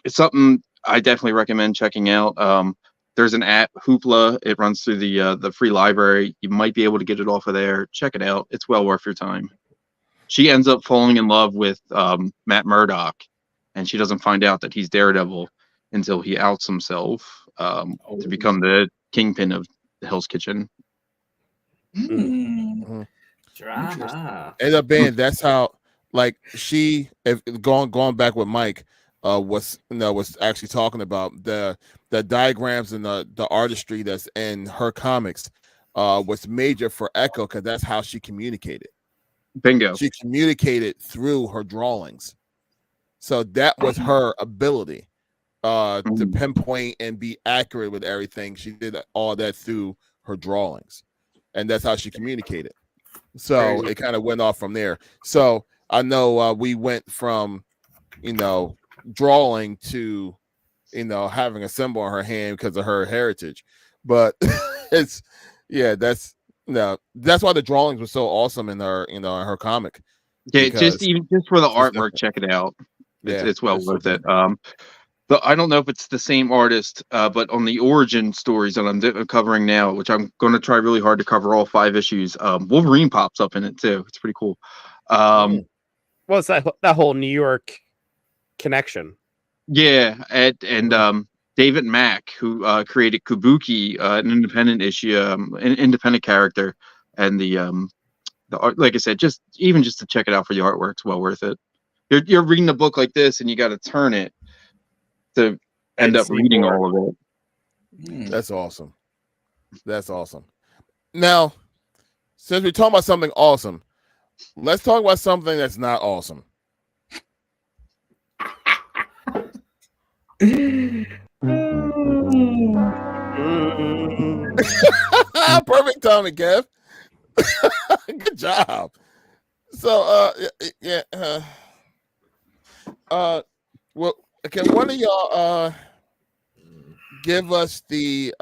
It's something I definitely recommend checking out. There's an app, Hoopla. It runs through the free library. You might be able to get it off of there. Check it out. It's well worth your time. She ends up falling in love with Matt Murdock, and she doesn't find out that he's Daredevil until he outs himself to become the kingpin of the Hell's Kitchen. Drama. End up being that's how like she if going back with Mike was actually talking about the diagrams and the artistry that's in her comics was major for Echo because that's how she communicated. Bingo. She communicated through her drawings. So that was her ability to pinpoint and be accurate with everything. She did all that through her drawings. And that's how she communicated. So it kind of went off from there. So I know we went from, drawing to, having a symbol on her hand because of her heritage. But that's why the drawings were so awesome in her, in her comic. Yeah, just for the artwork, check it out. It's well worth it. I don't know if it's the same artist, but on the origin stories that I'm covering now, which I'm going to try really hard to cover all 5 issues, Wolverine pops up in it too. It's pretty cool. Well, it's that whole New York connection. Yeah, and David Mack, who created Kabuki, an independent issue, an independent character, and the art, like I said, just to check it out for the artwork, it's well worth it. You're reading a book like this, and you got to turn it to end up reading all of it. That's awesome. That's awesome. Now, since we're talking about something awesome, let's talk about something that's not awesome. Perfect timing, Kev. Good job. So, well, can one of y'all give us the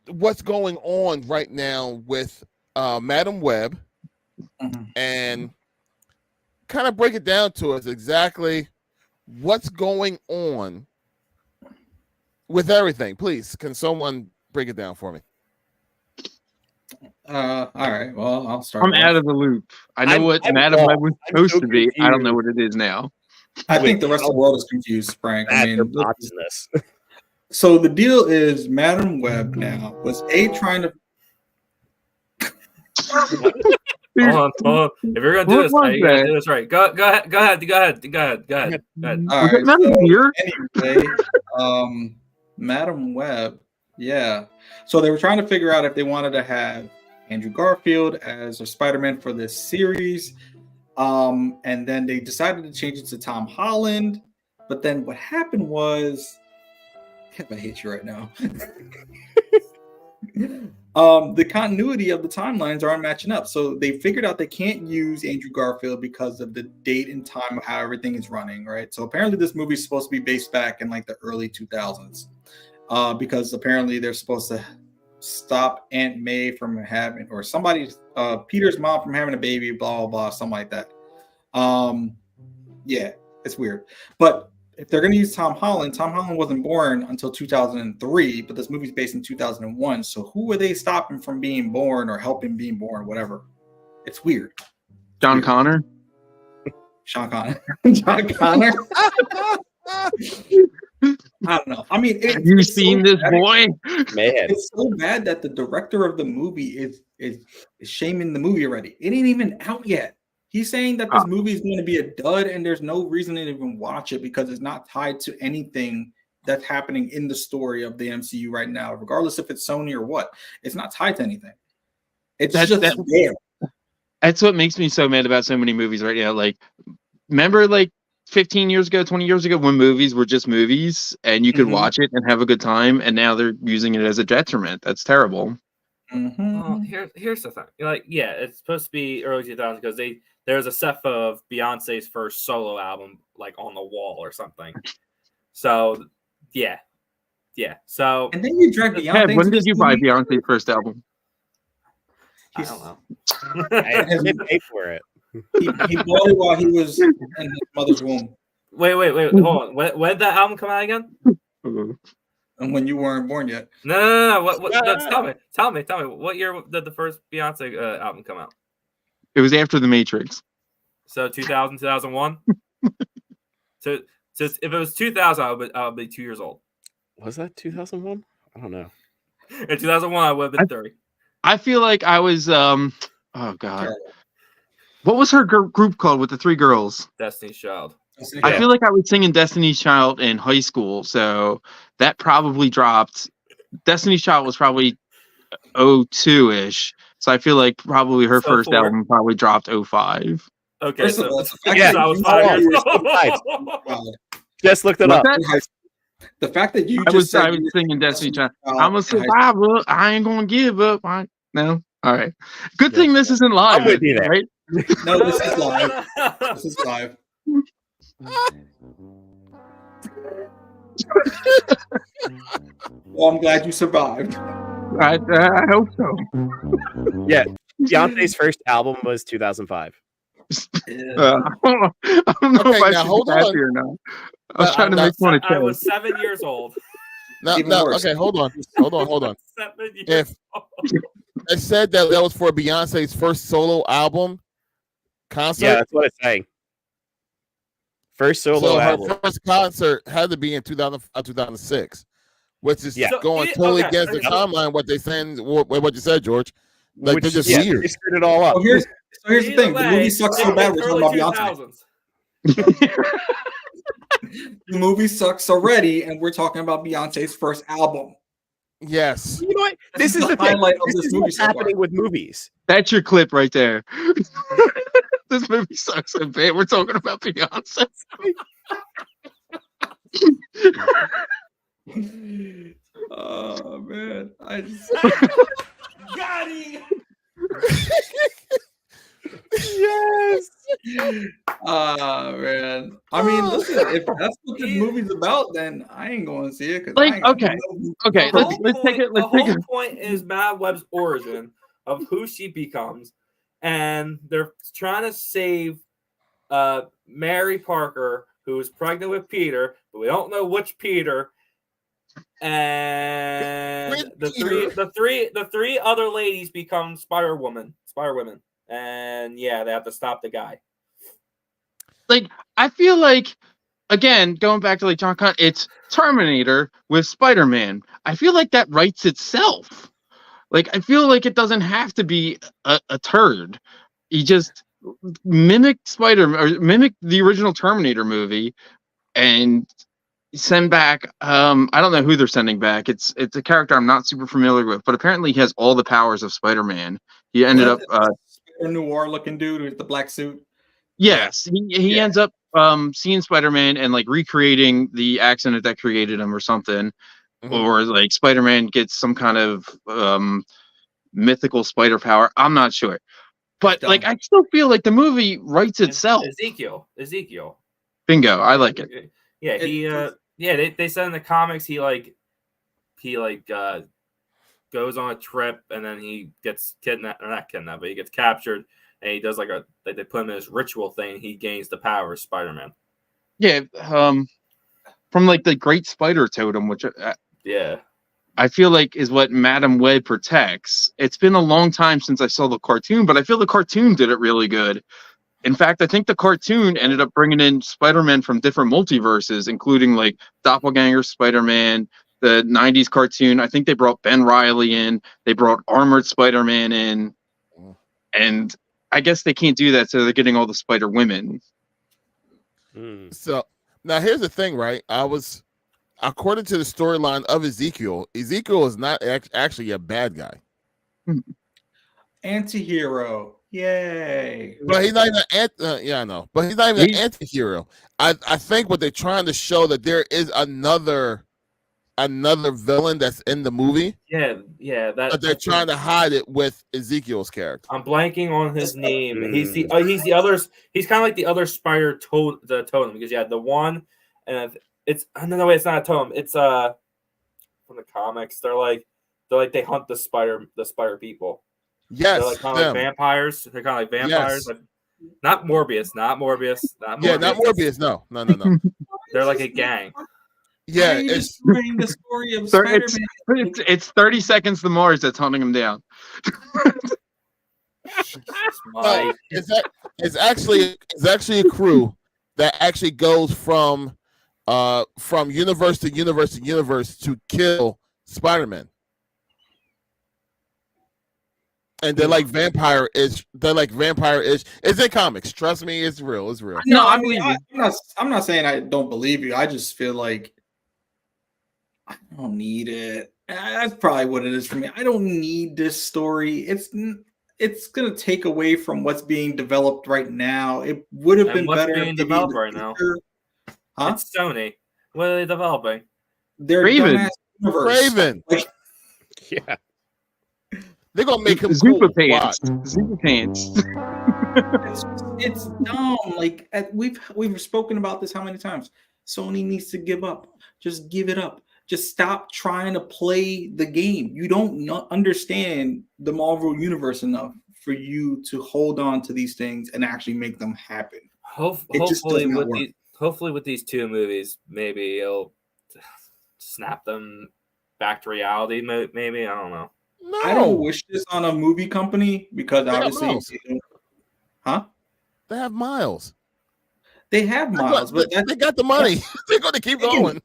what's going on right now with Madam Webb and kind of break it down to us exactly what's going on with everything, please. Can someone break it down for me? All right. Well, I'll start. I'm out of the loop. I know what Madam Web was supposed to be. I don't know what it is now. I think the rest of the world is confused, Frank. I mean, this. So the deal is Madam Web now was trying to Hold on. If you're gonna do What this was right, you gotta that? do this right. Go ahead. Go ahead. All right. Not So here. anyway, Madam Webb. Yeah. So they were trying to figure out if they wanted to have Andrew Garfield as a Spider-Man for this series. And then they decided to change it to Tom Holland. But then what happened was, I hate you right now. The continuity of the timelines aren't matching up. So they figured out they can't use Andrew Garfield because of the date and time of how everything is running, right? So apparently this movie is supposed to be based back in like the early 2000s. Because apparently they're supposed to stop Aunt May from having, or somebody, Peter's mom from having a baby, blah, blah, blah, something like that. Yeah, it's weird. But if they're going to use Tom Holland wasn't born until 2003, but this movie's based in 2001. So who are they stopping from being born or helping being born, whatever? It's weird. John Connor. Sean Connor. John Connor. I don't know. I mean, Have you seen this boy? Man, It's so bad that the director of the movie is shaming the movie already. It ain't even out yet. He's saying that this movie is going to be a dud, and there's no reason to even watch it because it's not tied to anything that's happening in the story of the MCU right now, regardless if it's Sony or what. It's not tied to anything. It's just there. That's what makes me so mad about so many movies right now. Like, remember, like 15 years ago, 20 years ago, when movies were just movies and you could watch it and have a good time, and now they're using it as a detriment. That's terrible. Well, here's the thing. Like, yeah, it's supposed to be early 2000s because there's a set of Beyonce's first solo album like on the wall or something. So, yeah. So, And then you drag Beyonce. Ted, when did you buy Beyonce's first album? I don't know. I didn't pay for it. He bought it while he was in his mother's womb. Wait. Hold on. When did that album come out again? And when you weren't born yet. No. Tell me. What year did the first Beyonce album come out? It was after The Matrix. So 2000, 2001. So if it was 2000, I would be 2 years old. Was that 2001? I don't know. In 2001, I would have been 30. I feel like I was oh god. What was her group called with the three girls? Destiny's Child. I feel like I was singing Destiny's Child in high school, so that probably dropped. Destiny's Child was probably 02-ish, so I feel like probably her first album probably dropped 05. Okay, so I was 5 years old. Just looked it up. The fact that you I was said singing Destiny's Child. I'm a survivor. I ain't gonna give up. No, all right. Good thing this isn't live. I'm with you there. Right? No, this is live. This is live. Well, I'm glad you survived. I hope so. Yeah, Beyonce's first album was 2005. I don't know if I should be happy or not. I was trying to make fun of I was 7 years old. No, okay, hold on. 7 years old. I said that was for Beyonce's first solo album concert. Yeah, that's what it's saying. First solo album. Her first concert had to be in 2005, 2006, which is going totally against the timeline. What they saying, what you said, George. Like, they're just weird. They screwed it all up. So here's the thing: the movie sucks so bad. We're talking about Beyonce. The movie sucks already, and we're talking about Beyonce's first album. Yes. You know what? This is the highlight of this this is movie what's so far. happening with movies. That's your clip right there. This movie sucks so bad. We're talking about Beyonce. Oh man, I just Got him. Yes. man. I mean, listen, if that's what this movie's about, then I ain't going to see it. Like, okay. Let's take it. The whole point is Madam Webb's origin of who she becomes, and they're trying to save Mary Parker, who is pregnant with Peter, but we don't know which Peter. And the three other ladies become Spider Women, and yeah, they have to stop the guy. Like, I feel like, again, going back to like John Connor, it's Terminator with Spider-Man. I feel like that writes itself. Like, I feel like it doesn't have to be a turd. he just mimicked mimicked the original Terminator movie, and send back. I don't know who they're sending back. It's a character I'm not super familiar with, but apparently he has all the powers of Spider-Man. He ended up noir looking dude with the black suit. yes, he ends up seeing Spider-Man and like recreating the accident that created him or something. Or like Spider-Man gets some kind of mythical spider power. I'm not sure. But like I still feel like the movie writes itself. Ezekiel. Bingo. I like it. Yeah, they said in the comics he goes on a trip and then he gets kidnapped, or not kidnapped, but he gets captured and he does they put him in this ritual thing and he gains the power of Spider-Man. Yeah, from like the Great Spider Totem, which I feel like is what Madam Webb protects. It's been a long time since I saw the cartoon, but I feel the cartoon did it really good. In fact, I think the cartoon ended up bringing in Spider-Man from different multiverses, including like Doppelganger Spider-Man, the 90s cartoon. I think they brought Ben Reilly in. They brought Armored Spider-Man in. And I guess they can't do that, so they're getting all the Spider-Women. So now here's the thing, right? According to the storyline of Ezekiel is not actually a bad guy. Anti-hero. Yay. But he's not even I know. But he's not even an anti-hero. I think what they're trying to show that there is another villain that's in the movie. Yeah. But they're trying to hide it with Ezekiel's character. I'm blanking on his name. He's the others. He's kind of like the other spider the totem, because you had the one, and it's no way. It's not a totem. It's from the comics. They're like they hunt the spider people. Yes, they're like kind of like vampires. They're kind of like vampires. Yes. Like, not Morbius. Yeah, not Morbius. No. They're like a gang. Yeah, it's the story of Spider-Man. It's 30 seconds the Mars that's hunting him down. It's actually a crew that actually goes from universe to universe to universe to kill Spider-Man. And they're like vampire-ish. It's in comics. Trust me, it's real. It's real. No, I mean, I'm not saying I don't believe you. I just feel like I don't need it. That's probably what it is for me. I don't need this story. It's gonna take away from what's being developed right now. It would have been better being developed right now. Huh? It's Sony. What are they developing? They're Raven. Raven. Yeah. They're gonna make him Zupa cool. pants. Zupa pants. It's dumb. Like we've spoken about this how many times? Sony needs to give up. Just give it up. Just stop trying to play the game. You don't understand the Marvel universe enough for you to hold on to these things and actually make them happen. Hopefully with these two movies, maybe it'll snap them back to reality. Maybe, I don't know. No. I don't wish this on a movie company because obviously, they have Miles. They have Miles, but they got the money. They're going to keep going.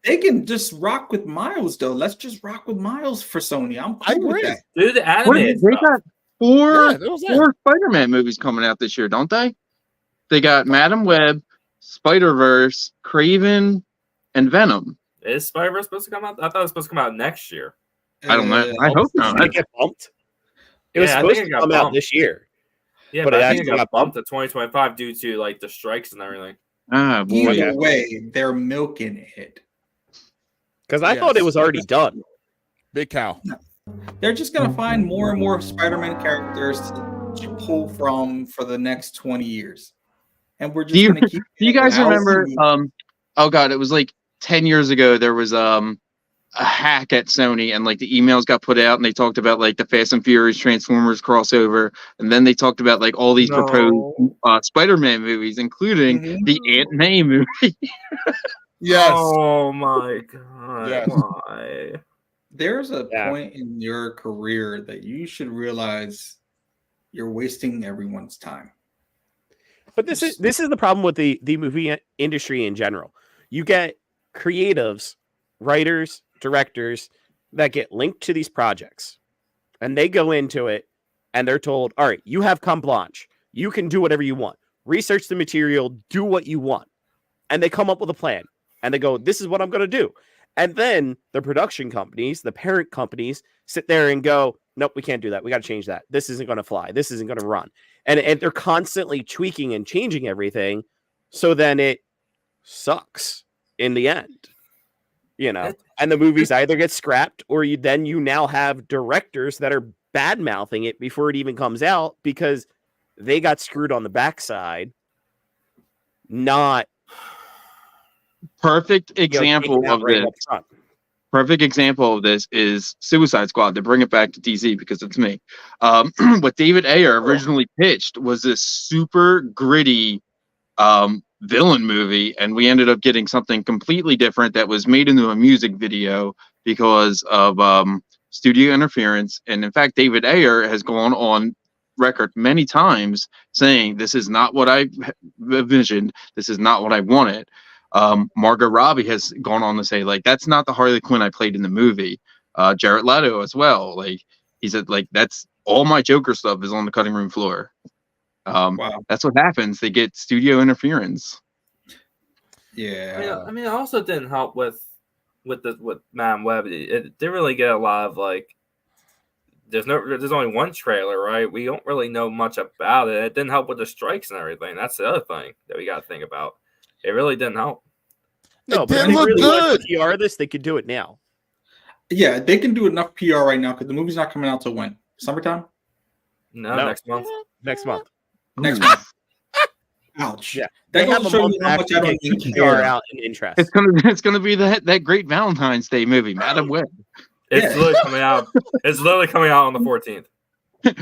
They can just rock with Miles, though. Let's just rock with Miles for Sony. I'm cool with that. Dude, the animated They got four Yeah, Spider-Man movies coming out this year, don't they? They got Madam Web, Spider-Verse, Kraven, and Venom. Is Spider-Verse supposed to come out? I thought it was supposed to come out next year. I don't know. I hope not. Did it get bumped? It was supposed to come out this year. Yeah, but I think it got bumped to 2025 due to like the strikes and everything. Ah, boy. Either way, they're milking it. Because I thought it was already done. Big cow. No. They're just gonna find more and more Spider-Man characters to pull from for the next 20 years, and we're just gonna keep. Do you guys remember? Oh god, it was like 10 years ago. There was a hack at Sony, and like the emails got put out, and they talked about like the Fast and Furious Transformers crossover, and then they talked about like all these proposed Spider-Man movies, including the Aunt May movie. Yes. Oh my god. Yes. Why? There's a point in your career that you should realize you're wasting everyone's time. But this is the problem with the movie industry in general. You get creatives, writers, directors that get linked to these projects, and they go into it and they're told, all right, you have carte blanche. You can do whatever you want. Research the material, do what you want. And they come up with a plan. And they go, this is what I'm going to do. And then the production companies, the parent companies, sit there and go, nope, we can't do that. We got to change that. This isn't going to fly. This isn't going to run. And they're constantly tweaking and changing everything. So then it sucks in the end. You know, and the movies either get scrapped or you now have directors that are bad mouthing it before it even comes out because they got screwed on the backside. Not perfect example of this. Perfect example of this is Suicide Squad. To bring it back to DC because it's me. What David Ayer originally pitched was this super gritty villain movie, and we ended up getting something completely different that was made into a music video because of studio interference. And in fact, David Ayer has gone on record many times saying this is not what I envisioned. This is not what I wanted. Margot Robbie has gone on to say, like, that's not the Harley Quinn I played in the movie. Jared Leto as well. Like, he said, like, that's all my Joker stuff is on the cutting room floor. Wow. That's what happens. They get studio interference. Yeah. I mean, it also didn't help with Madam Webb. It didn't really get a lot of, like, there's only one trailer, right? We don't really know much about it. It didn't help with the strikes and everything. That's the other thing that we got to think about. It really didn't help. No, but didn't if they look really good. want to PR this, they could do it now. Yeah, they can do enough PR right now because the movie's not coming out till when? Summertime? No, next month. Next month. Next month. Ouch. Yeah. That They goes have to a show month you how much to I don't get even PR care. out in interest. It's gonna be that great Valentine's Day movie, Madam Webb. It's Yeah. literally coming out. It's literally coming out on the 14th.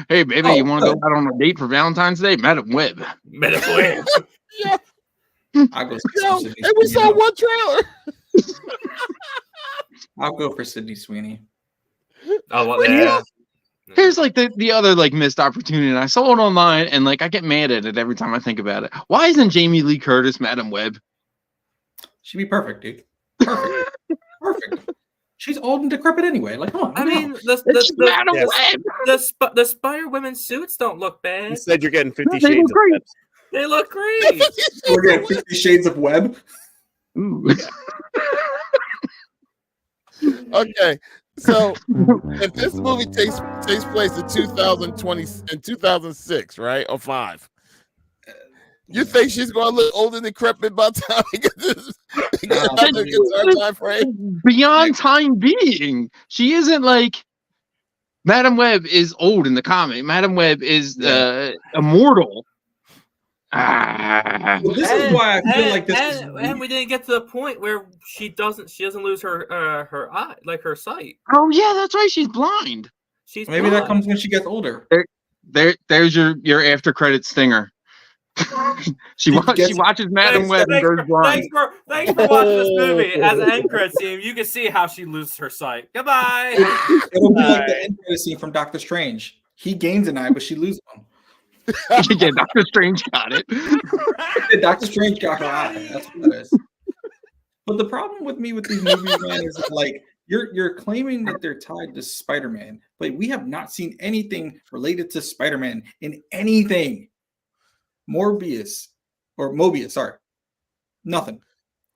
Hey, baby, you want to go out on a date for Valentine's Day? Madam Webb. Madam Webb. Yeah. I'll go. Yo, and we saw one trailer. I'll go for Sydney Sweeney. Oh, well, But yeah. Here's like the other like missed opportunity. And I saw it online, and like I get mad at it every time I think about it. Why isn't Jamie Lee Curtis Madam Webb? She'd be perfect, dude. Perfect. Perfect. She's old and decrepit anyway. Like, come on. I mean, Madam Webb. the Spider Women suits don't look bad. You said you're getting 50 They Shades look of great. Webb. They look great. we're getting 50 Shades of Web. Ooh. Okay, so if this movie takes place in 2006, right, or 5, you think she's going to look old and decrepit by the time we get our time frame? Beyond time being, she isn't like Madam Webb is old in the comic. Madam Webb is immortal. Well, this is why I feel like this and we didn't get to the point where she doesn't lose her eye, like her sight. Oh yeah, that's right. She's blind. She's maybe blind. that comes when she gets older. There's your after credit stinger. she watches Madam Web and goes blind. Thanks for watching this movie. As an end credit scene, you can see how she loses her sight. Goodbye. It'll be like the end credit scene from Doctor Strange. He gains an eye, but she loses one. Yeah, Doctor Strange got it. Doctor Strange got her eye. That's what it is. But the problem with me with these movies, man, is that, like, you're claiming that they're tied to Spider-Man, but we have not seen anything related to Spider-Man in anything. Mobius, sorry. Nothing.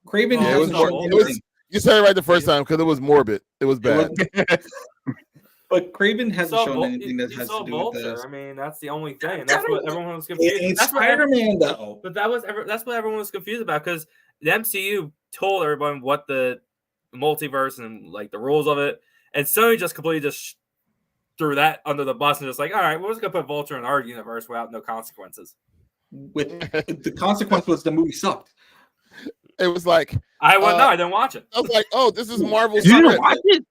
Craven hasn't shown anything. You said it right the first time because it was morbid. It was bad. But Craven hasn't shown anything that has to do with this. I mean, that's the only thing. That's what everyone was confused. It ain't That's Spider-Man, though. But that's what everyone was confused about, because the MCU told everyone what the multiverse and like the rules of it, and Sony just completely threw that under the bus and just like, all right, we're just gonna put Vulture in our universe without no consequences. With the consequence was the movie sucked. It was like I didn't watch it. I was like, oh, this is Marvel's. You didn't watch it?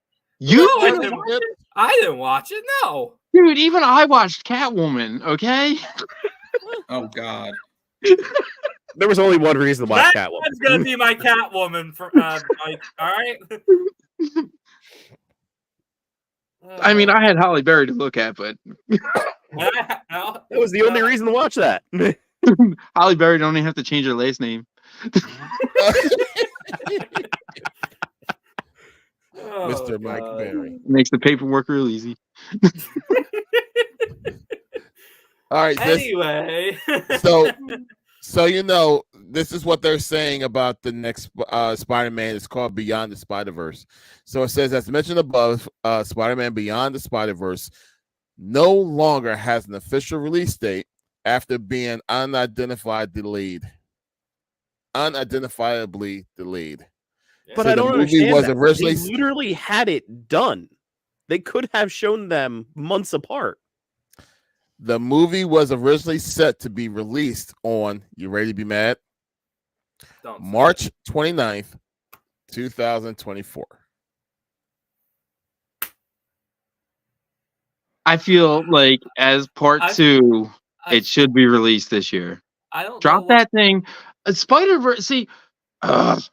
I didn't watch it. No, Dude, even I watched Catwoman. Okay. Oh God. There was only one reason to watch Catwoman. That's gonna be my Catwoman for Mike. All right. I mean, I had Halle Berry to look at, but That was the only reason to watch that. Halle Berry don't even have to change her last name. Mr. Mike Berry Makes the paperwork real easy. All right. Anyway, So this is what they're saying about the next Spider-Man. It's called Beyond the Spider-Verse. So it says, as mentioned above, Spider-Man Beyond the Spider-Verse no longer has an official release date after being unidentifiably delayed. But So I the don't movie understand was that. originally They literally had it done. They could have shown them months apart. The movie was originally set to be released on, you ready to be mad? March 29th, 2024. I feel like as part 2, it should be released this year. I don't drop that thing. Spider-Verse. See, what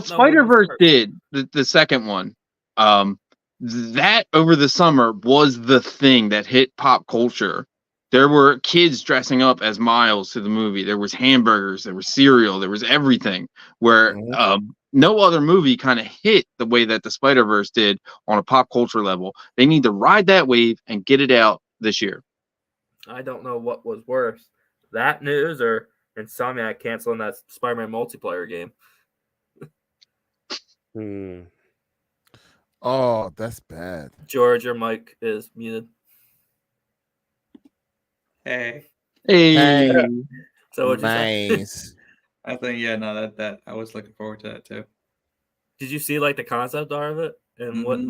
Spider-Verse did, the second one, that over the summer was the thing that hit pop culture. There were kids dressing up as Miles to the movie. There was hamburgers, there was cereal, there was everything. Where no other movie kind of hit the way that the Spider-Verse did on a pop culture level. They need to ride that wave and get it out this year. I don't know what was worse, that news or Insomniac canceling that Spider-Man multiplayer game. Oh, that's bad. George, your mic is muted. Hey. So what you say? I think that I was looking forward to that too. Did you see like the concept art of it and what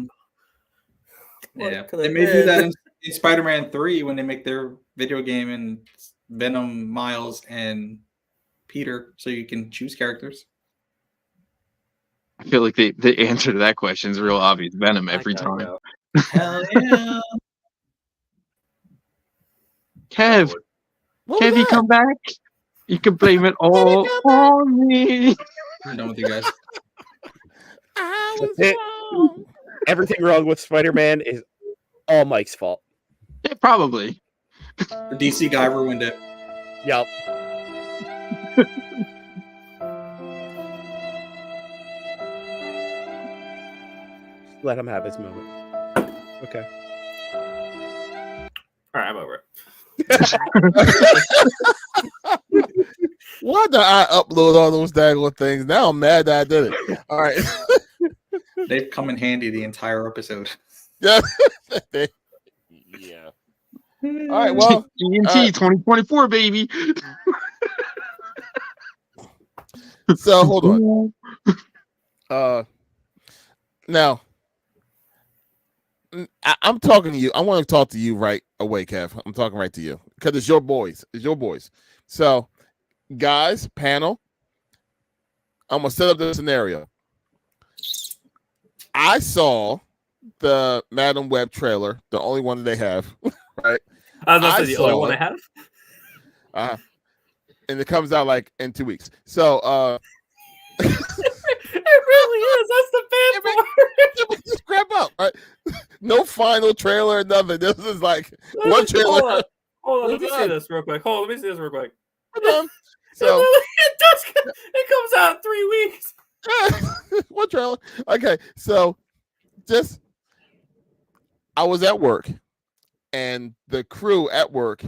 yeah, they may do that in Spider-Man 3 when they make their video game and Venom, Miles, and Peter, so you can choose characters. I feel like the answer to that question is real obvious. Venom every time. Hell yeah. Kev, you come back? You can blame it all on me. I'm done with you guys. Everything wrong with Spider-Man is all Mike's fault. Yeah, probably. The DC guy ruined it. Yep. Let him have his moment. Okay. All right, I'm over it. Why did I upload all those daggone things? Now I'm mad that I did it. All right. They've come in handy the entire episode. Yeah. Yeah. All right. Well, GNT 2024, baby. So hold on. Now, I'm talking to you. I want to talk to you right away, Kev. I'm talking right to you because it's your boys. It's your boys. So, guys, panel, I'm gonna set up the scenario. I saw the Madam Webb trailer, the only one that they have, right? I was going to say the only one I have. And it comes out like in 2 weeks. So, it really is. That's the bad part. Just grab up, right? No final trailer, nothing. This is like one trailer. Hold on. Let me see this real quick. So it comes out in 3 weeks. One trailer. Okay, so I was at work, and the crew at work,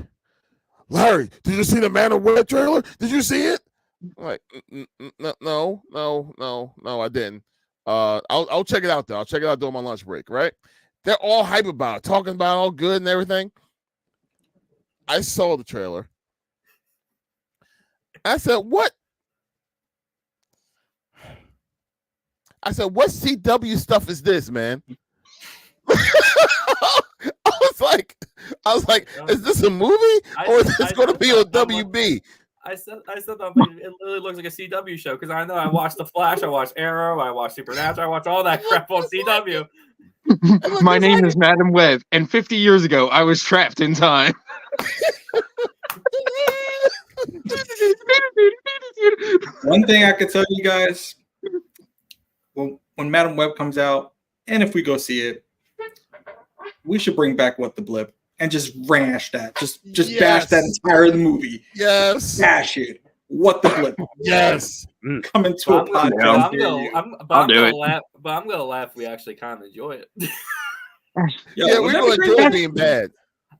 Larry, did you see the Madam Webb trailer? Did you see it? I'm like, no, I didn't. I'll check it out though. I'll check it out during my lunch break. Right? They're all hype about it, talking about all good and everything. I saw the trailer. I said, what? I said, what CW stuff is this, man? I was like, is this a movie or is this going to be on WB? I said that it literally looks like a CW show because I know I watched The Flash, I watched Arrow, I watched Supernatural, I watched all that crap on CW. My name is Madam Webb, and 50 years ago, I was trapped in time. One thing I could tell you guys, when Madam Webb comes out, and if we go see it, we should bring back What the Blip and just rash that. Just Yes. bash that entire movie. Yes. Bash it. What the Blip. Yes. Coming to a podcast. I'll do it. But I'm gonna laugh if we actually kind of enjoy it. Yeah, we're going to enjoy being bad.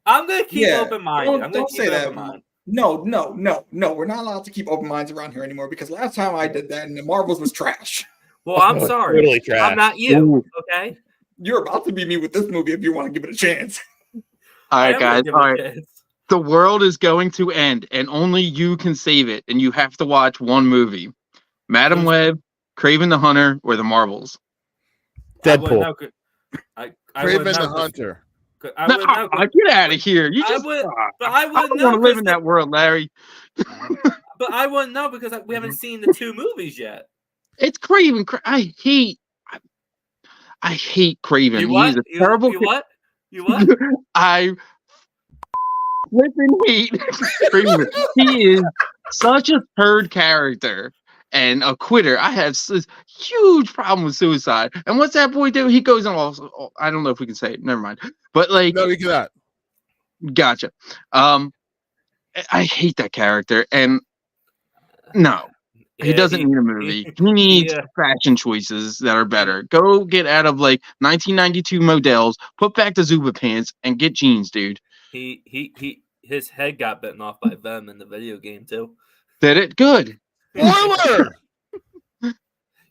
I'm gonna keep Yeah, open minded. don't say that. No. We're not allowed to keep open minds around here anymore because last time I did that and the Marvels was trash. Well, I'm sorry. Totally trash. I'm not you. Okay. You're about to be me with this movie if you want to give it a chance. All I right, am gonna guys. give All it a right. chance. The world is going to end, and only you can save it. And you have to watch one movie: Madam Web, Craven the Hunter, or The Marvels. Deadpool. Craven the Hunter. I wouldn't know. Get out of here! You just. But I I wouldn't don't know. want to live in that world, Larry. But I wouldn't know because we haven't seen the 2 movies yet. It's Craven. I hate Craven. You what? He's a terrible. You what? You what? I flipping hate Craven. He is such a third character and a quitter. I have this huge problem with suicide. And what's that boy do? He goes on all. I don't know if we can say it. Never mind. But like, No, you cannot. Gotcha. I hate that character, and no. He doesn't need a movie. He needs fashion choices that are better. Go get out of like 1992 models, put back the Zuba pants, and get jeans, dude. His head got bitten off by them in the video game too. Did it? Good. Spoiler! You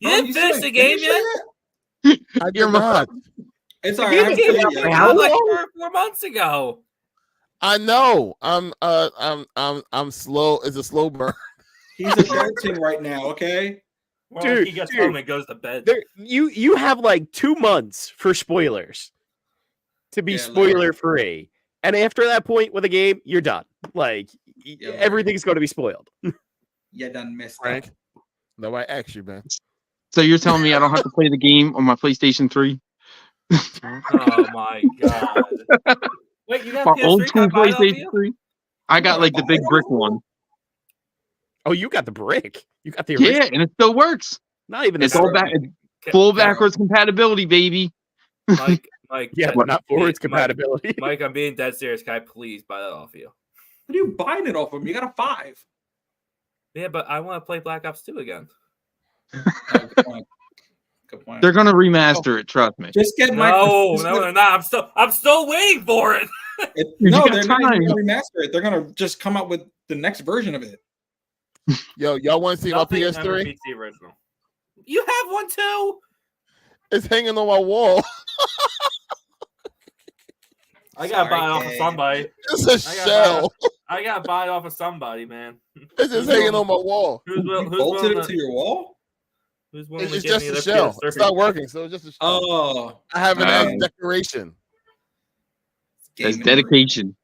didn't finish the game yet? I did not. It's all right. It came out like 4 months ago. I know. I'm slow. It's a slow burn. He's adulting right now, okay? Well, Dude, he gets home and goes to bed. You have like 2 months for spoilers to be spoiler free, and after that point with a game, you're done. Like everything's going to be spoiled. You done missed Frank. No, I asked you, man. So you're telling me I don't have to play the game on my PlayStation 3? Oh my god! Wait, you got My PS3 old school got bought off PlayStation you? 3? I got like the big brick one. Oh, you got the brick. You got the Yeah, and it still works. Not even the It's all back. Full backwards compatibility, baby. Mike, yeah, but not forwards compatibility. Mike, I'm being dead serious. Can I please buy that off you? What are you buying it off of? You got a 5. Yeah, but I want to play Black Ops 2 again. Good point. Good point. They're gonna remaster it. Trust me. Just get No, they're not. I'm still waiting for it. No, they're not even gonna remaster it. They're gonna just come out with the next version of it. Yo, y'all want to see my PS3? Beats the original. You have one too. It's hanging on my wall. I gotta buy it off of somebody. It's a shell. I gotta buy it off of somebody, man. It's just hanging on my wall. Who's bolted it to your wall? Who's willing It's to just give me a their shell. PS3? It's not working, so it's just a shell. Oh, I have an as decoration. That's dedication.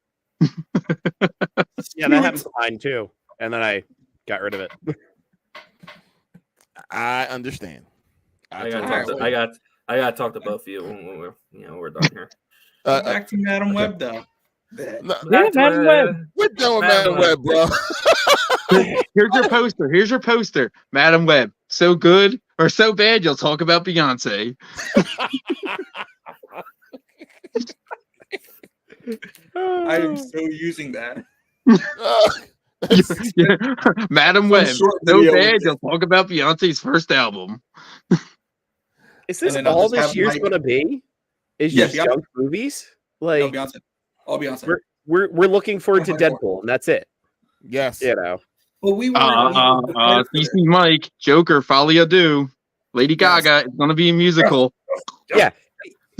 Yeah, that happened to mine too, and then I got rid of it. I understand. I gotta talk to both of you when we're done here. Back to Madam Web though. Madam Web. We're done with Madam Web, bro. Here's your poster. Madam Web. So good or so bad, you'll talk about Beyonce. I am so using that. Madam Web. So bad, you'll talk about Beyonce's first album. Is this all this year's going to be? Is just Beyonce. junk movies? Like No, Beyonce. All Beyonce. We're looking forward to Deadpool, and that's it. Yes. You know. Well, we were. DC Mike, Joker, Folie à Deux, Lady Gaga. It's gonna be a musical. Yeah,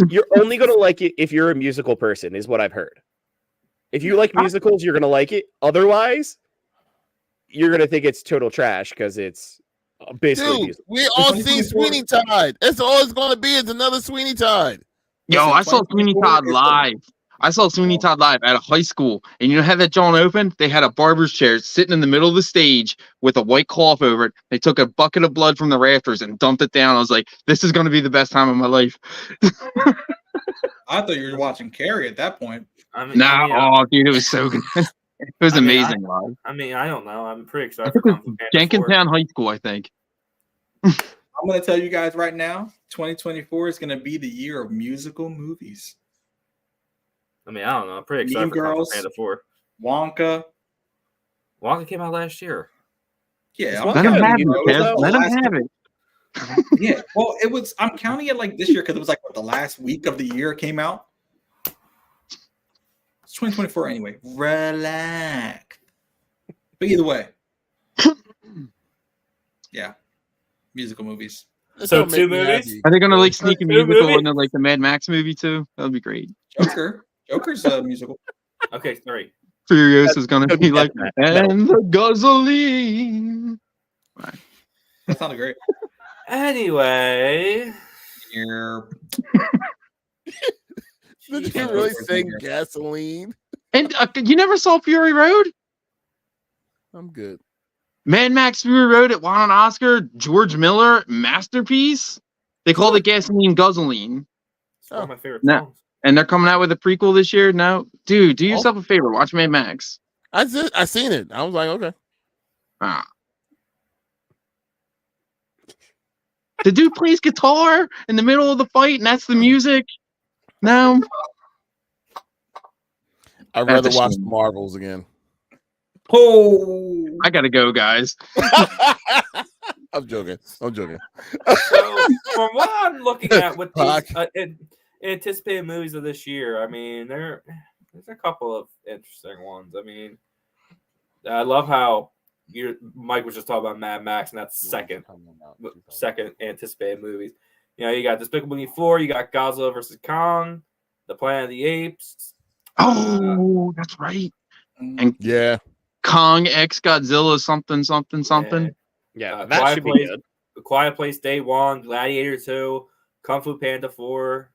you're only gonna like it if you're a musical person, is what I've heard. If you like musicals, you're gonna like it. Otherwise, you're gonna think it's total trash because it's basically Dude, musical. we all seen Sweeney Todd. That's all it's gonna be. Is another Sweeney Todd. Yo, I saw Sweeney Todd live. I saw Sweeney Todd live at a high school, and you know how that John opened? They had a barber's chair sitting in the middle of the stage with a white cloth over it. They took a bucket of blood from the rafters and dumped it down. I was like, "This is going to be the best time of my life." I thought you were watching Carrie at that point. Dude, it was so good. It was amazing live. I don't know. I'm pretty excited. I think it was Jenkintown High School, I think. I'm going to tell you guys right now, 2024 is going to be the year of musical movies. I don't know. I'm pretty excited for Girls, Panda 4. Wonka. Wonka came out last year. Yeah, let him have it, Kev. Let him have it. Yeah, well, it was. I'm counting it like this year because it was like the last week of the year it came out. It's 2024 anyway. Relax. But either way, yeah, musical movies. So 2 movies? Are they gonna like sneak a musical movie? into like the Mad Max movie too? That would be great. Joker's a musical. Okay, 3. Furious is gonna be like, that. and the gasoline. That sounded great. Anyway, Did you really sing gasoline? And you never saw Fury Road? I'm good. Mad Max Fury Road, it won an Oscar. George Miller, masterpiece. They called it Gasoline Guzzling. it's one of my favorite No. songs. And they're coming out with a prequel this year. No, dude, do yourself a favor. Watch Mad Max. I seen it. I was like, okay. Ah. The dude plays guitar in the middle of the fight, and that's the music. No, I'd That's rather a watch shame. the Marvels again. Oh, I gotta go, guys. I'm joking. So, from what I'm looking at with these anticipated movies of this year, I mean, there's a couple of interesting ones. I mean, I love how Mike was just talking about Mad Max, and that's second anticipated movies. You know, you got Despicable Me 4, you got Godzilla vs. Kong, The Planet of the Apes. Oh, that's right. And Yeah. Kong X Godzilla something. Yeah, that should be good. Quiet Place Day 1, Gladiator 2, Kung Fu Panda 4,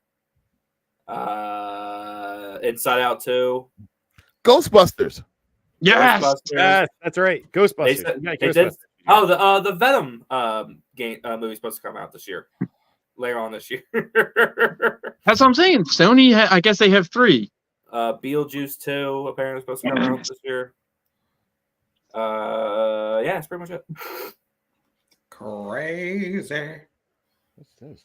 Inside Out 2. Ghostbusters. Yes. Ghostbusters. Yes, that's right. Ghostbusters. They Yeah, did- Ghostbusters. Oh, the Venom game movie's supposed to come out this year. Later on this year. That's what I'm saying. Sony, I guess they have 3. Beetlejuice 2 apparently supposed to come out this year. Yeah, that's pretty much it. crazy. What's this?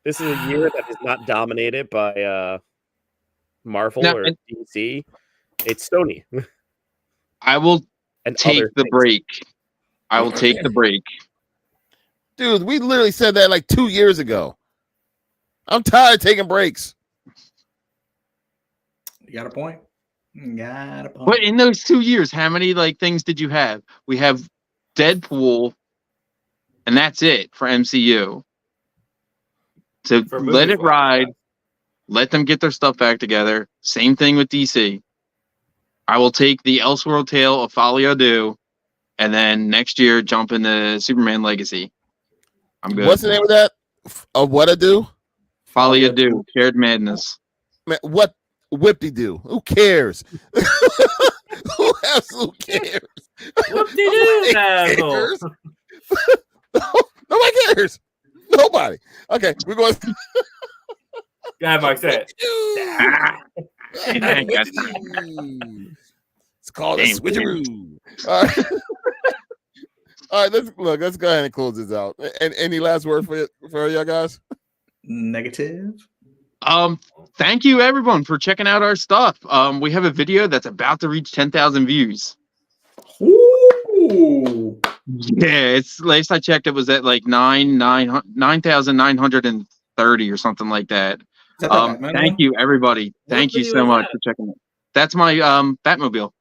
This is a year that is not dominated by Marvel No, or and- DC. It's Sony I will and take other the things. break. I will take the break. Dude, we literally said that like 2 years ago. I'm tired of taking breaks. You got a point. But in those 2 years, how many like things did you have? We have Deadpool, and that's it for MCU. So For let movies, it ride. Let them get their stuff back together. Same thing with DC. I will take the Elseworld tale of Folie Ado, and then next year jump into Superman Legacy. I'm good. What's the name of that? What I do? Folie Ado, Shared Madness. Man, what whippy do? Who cares? Who absolutely cares? Whoop-de-doo, Basil. cares. Nobody cares. Nobody. Okay, we're going. Go ahead, Mike, say it. It's called a Damn. switcheroo. All right. All right, let's go ahead and close this out. And any last word for y'all guys? Negative. Thank you everyone for checking out our stuff. We have a video that's about to reach 10,000 views. Ooh. Yeah, it's last I checked, it was at like 9,930 or something like that. Is that the Batman Thank one? you everybody. Thank you video so is much that? for checking it. That's my Batmobile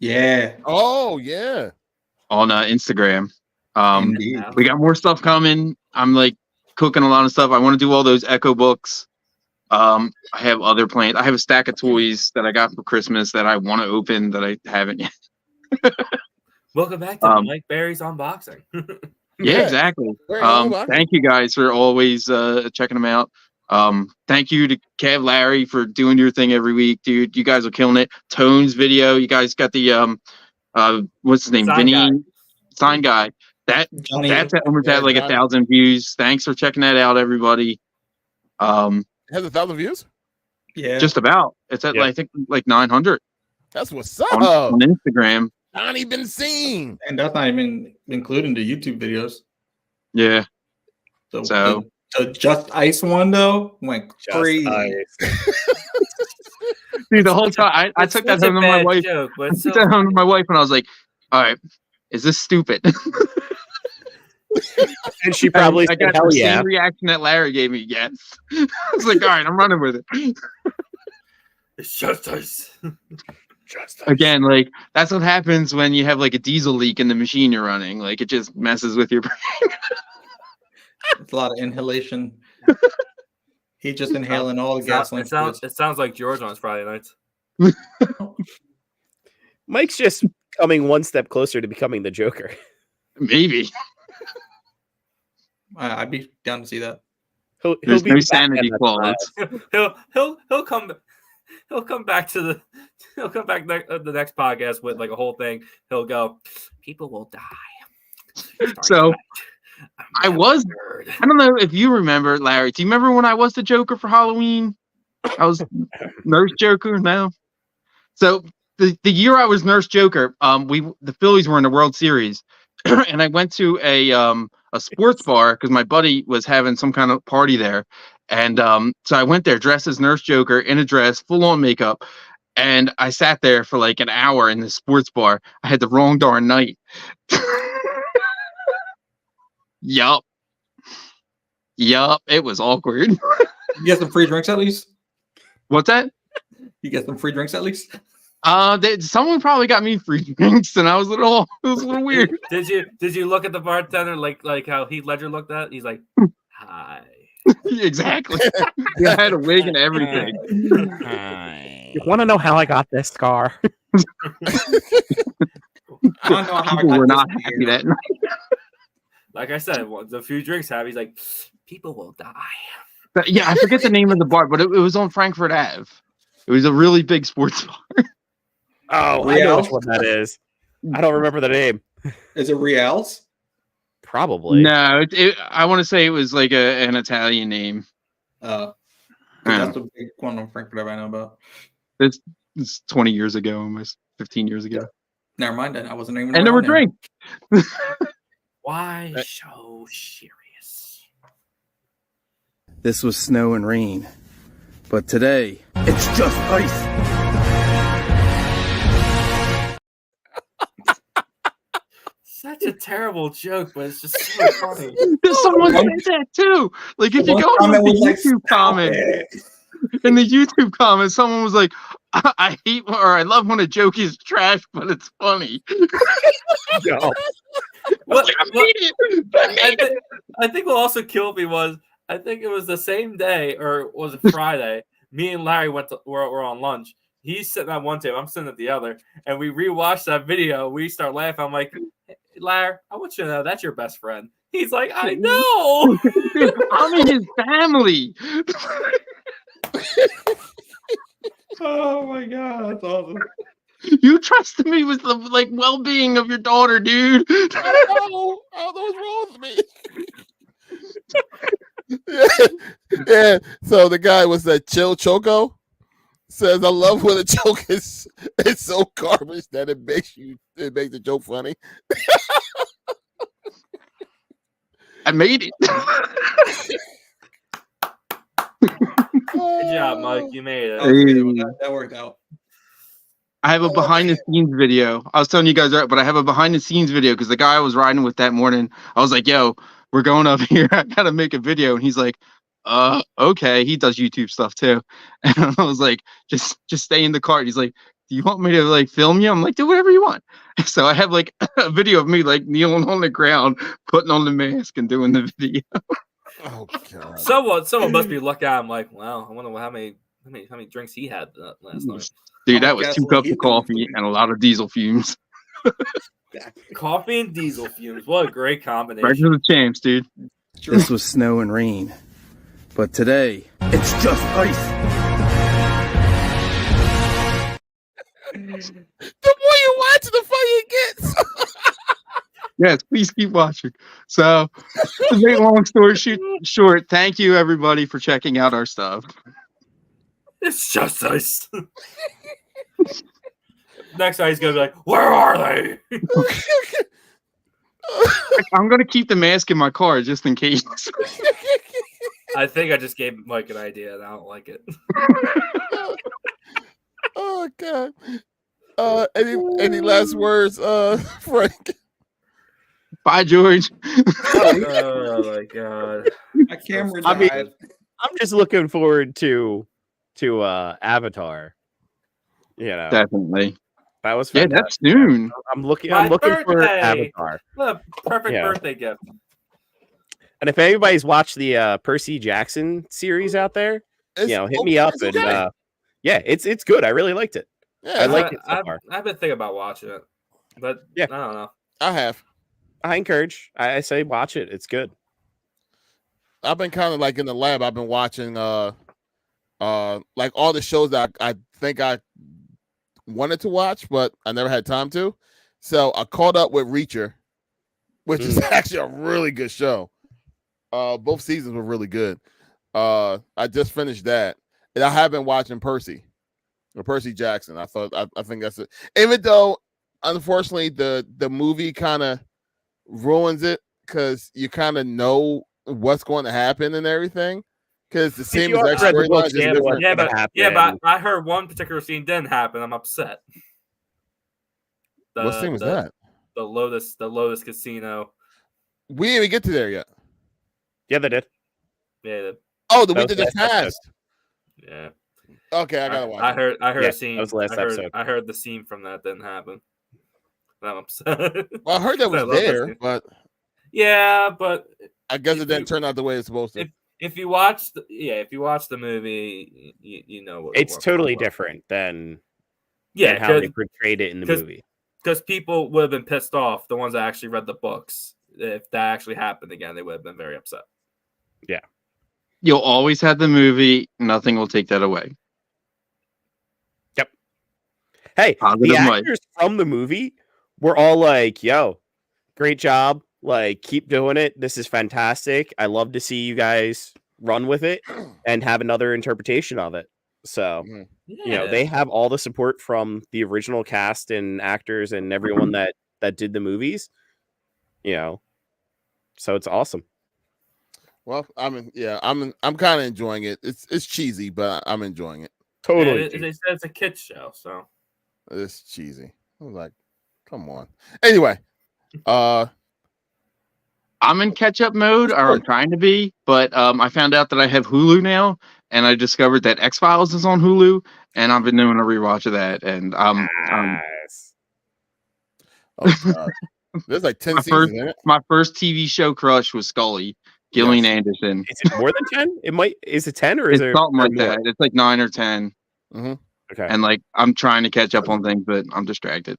Yeah. Oh yeah. on Instagram. Indeed. We got more stuff coming. I'm like cooking a lot of stuff. I want to do all those Echo books. I have other plans. I have a stack of toys that I got for Christmas that I want to open that I haven't yet. Welcome back to Mike Barry's unboxing. Yeah, exactly. Very well, Thank you guys for always checking them out. Thank you to Kev Larry for doing your thing every week, dude. You guys are killing it. Tone's video. You guys got the what's his name? Sign Vinny guy. Sign guy. That's almost at like 1,000 views. Thanks for checking that out, everybody. It has 1,000 views. Yeah. Just about. It's at I think like 900 That's what's up. on Instagram. Not even seen. and that's not even including the YouTube videos. Yeah. So the Just Ice one though went crazy. Dude, the whole time I took that home to my wife. Joke, but I took that home to my wife and I was like, all right, is this stupid? And she probably I said, got hell the yeah. same reaction that Larry gave me. Yes. I was like, all right, I'm running with it. It's just us. Again, like that's what happens when you have like a diesel leak in the machine you're running. Like it just messes with your brain. It's a lot of inhalation. He's just inhaling all the gasoline. It sounds like George on his Friday nights. Mike's just coming one step closer to becoming the Joker. Maybe. I'd be down to see that. He'll There's be no the sanity Batman that's clause. He'll come back to the the next podcast with like a whole thing. He'll go, people will die. So I don't know if you remember, Larry. Do you remember when I was the Joker for Halloween? I was Nurse Joker. No. So the year I was Nurse Joker, the Phillies were in the World Series, and I went to a sports bar because my buddy was having some kind of party there, and so I went there dressed as Nurse Joker in a dress, full on makeup, and I sat there for like an hour in the sports bar. I had the wrong darn night. Yup. It was awkward. You get some free drinks at least? What's that? You get some free drinks at least? Someone probably got me free drinks, and it was a little weird. Did you look at the bartender like how Heath Ledger looked at? He's like, hi. Exactly. I had a wig and everything. You want to know how I got this scar? I don't know how People were not happy that night. Like I said, once a few drinks have, he's like, people will die. But, yeah, I forget the name of the bar, but it was on Frankfurt Ave. It was a really big sports bar. Oh, I know which one that is. I don't remember the name. Is it Reals? Probably. No, I want to say it was like an Italian name. That's the big one on Frankfurt Ave I know about. It's 20 years ago, almost 15 years ago. Never mind then. I wasn't even. And there were drinks. Why so serious? This was snow and rain, but today it's just ice. Such a terrible joke, but it's just so funny. Someone said that too. Like if you go in the YouTube comments, in the YouTube comments, someone was like, "I hate or I love when a joke is trash, but it's funny." No. I think what also killed me was I think it was the same day or was it Friday? Me and Larry were on lunch. He's sitting at one table, I'm sitting at the other, and we rewatched that video. We start laughing. I'm like, hey, Larry, I want you to know that's your best friend. He's like, I know. I'm in his family. Oh my god, that's awesome. You trusted me with the well-being of your daughter, dude. I don't know what's wrong with me. Yeah. So the guy was that Chill Choco says, I love when a joke is so garbage that it makes the joke funny. I made it. Good job, Mike. You made it. That worked out. I have a behind the scenes video. I was telling you guys that, but I have a behind the scenes video because the guy I was riding with that morning, I was like, yo, we're going up here. I gotta make a video. And he's like, okay. He does YouTube stuff too. And I was like, just stay in the car. He's like, do you want me to film you? I'm like, do whatever you want. So I have a video of me kneeling on the ground, putting on the mask and doing the video. Oh god. Someone must be looking at him like, wow, I wonder how many drinks he had last night. Dude, that was 2 cups of coffee and a lot of diesel fumes. Coffee and diesel fumes. What a great combination. Breakfast of the champs, dude. This was snow and rain, but today it's just ice. The more you watch, the funnier it gets. Yes, please keep watching. So, to make long story short, thank you everybody for checking out our stuff. It's just us. Next time he's gonna be like, where are they? I'm gonna keep the mask in my car just in case. I think I just gave Mike an idea and I don't like it. Oh god. Any last words, Frank? Bye, George. Oh my god! My camera I mean, died. I'm just looking forward to Avatar. You know, Definitely. that was Yeah, fantastic. that's soon. I'm looking My for birthday! Avatar. What a perfect Yeah. birthday gift. And if anybody's watched the Percy Jackson series out there, hit me up. And yeah, it's good. I really liked it. Yeah, I like it so far. I've been thinking about watching it, but Yeah. I don't know. I have. I encourage. I say watch it. It's good. I've been kind of like in the lab. I've been watching like all the shows that I think I wanted to watch, but I never had time to. So I caught up with Reacher, which is actually a really good show. Both seasons were really good. I just finished that, and I have been watching Percy Jackson. I think that's it. Even though, unfortunately, the movie kind of ruins it because you kind of know what's going to happen and everything. Because the same exact storyline, just different. But I heard one particular scene didn't happen. I'm upset. What scene was that? The Lotus Casino. We didn't even get to there yet. Yeah, they did. Yeah. Oh, the week that just passed. Yeah. Okay, I gotta watch. I heard a scene. That was the last episode. I heard the scene from that didn't happen. I'm upset. Well, I heard that was there, but yeah, but I guess it didn't turn out the way it's supposed to. If you watch the movie, you know what it's totally different than how they portrayed it in the movie. Because people would have been pissed off, the ones that actually read the books. If that actually happened again, they would have been very upset. Yeah. You'll always have the movie. Nothing will take that away. Yep. Hey, the actors from the movie were all like, yo, great job. Like, keep doing it. This is fantastic. I love to see you guys run with it and have another interpretation of it. So, they have all the support from the original cast and actors and everyone that did the movies. So it's awesome. Well, I'm kind of enjoying it. It's cheesy, but I'm enjoying it. Totally. Yeah, they said it's a kids show, so it's cheesy. I was like, come on. Anyway, I'm in catch-up mode, or I'm trying to be, but I found out that I have Hulu now, and I discovered that X-Files is on Hulu, and I've been doing a rewatch of that, and nice. Oh God. There's like 10 seasons in it. My first TV show crush was Scully, Gillian Anderson. Is it more than 10? Is it 10 or is it something like that? It's like 9 or 10. Mm-hmm. Okay. And like I'm trying to catch up on things, but I'm distracted.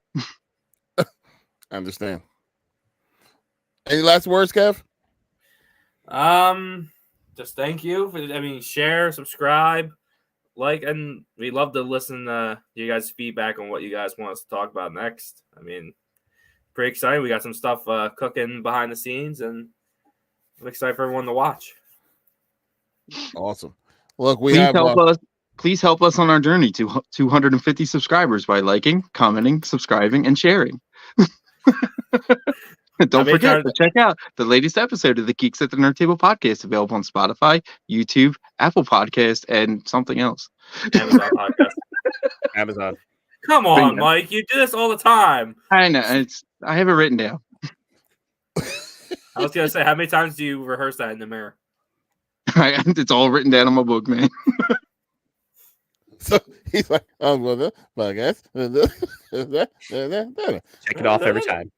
I understand. Any last words, Kev? Just thank you. Share, subscribe, like, and we love to listen to you guys' feedback on what you guys want us to talk about next. Pretty excited. We got some stuff cooking behind the scenes, and I'm excited for everyone to watch. Awesome. Look, please help us on our journey to 250 subscribers by liking, commenting, subscribing, and sharing. Don't forget to check out the latest episode of the Geeks at the Nerd Table podcast, available on Spotify, YouTube, Apple Podcast, and something else. Amazon podcast. Amazon. Come on, Mike. You do this all the time. I know. I have it written down. I was going to say, how many times do you rehearse that in the mirror? It's all written down on my book, man. So he's like, I guess. Check it off every time.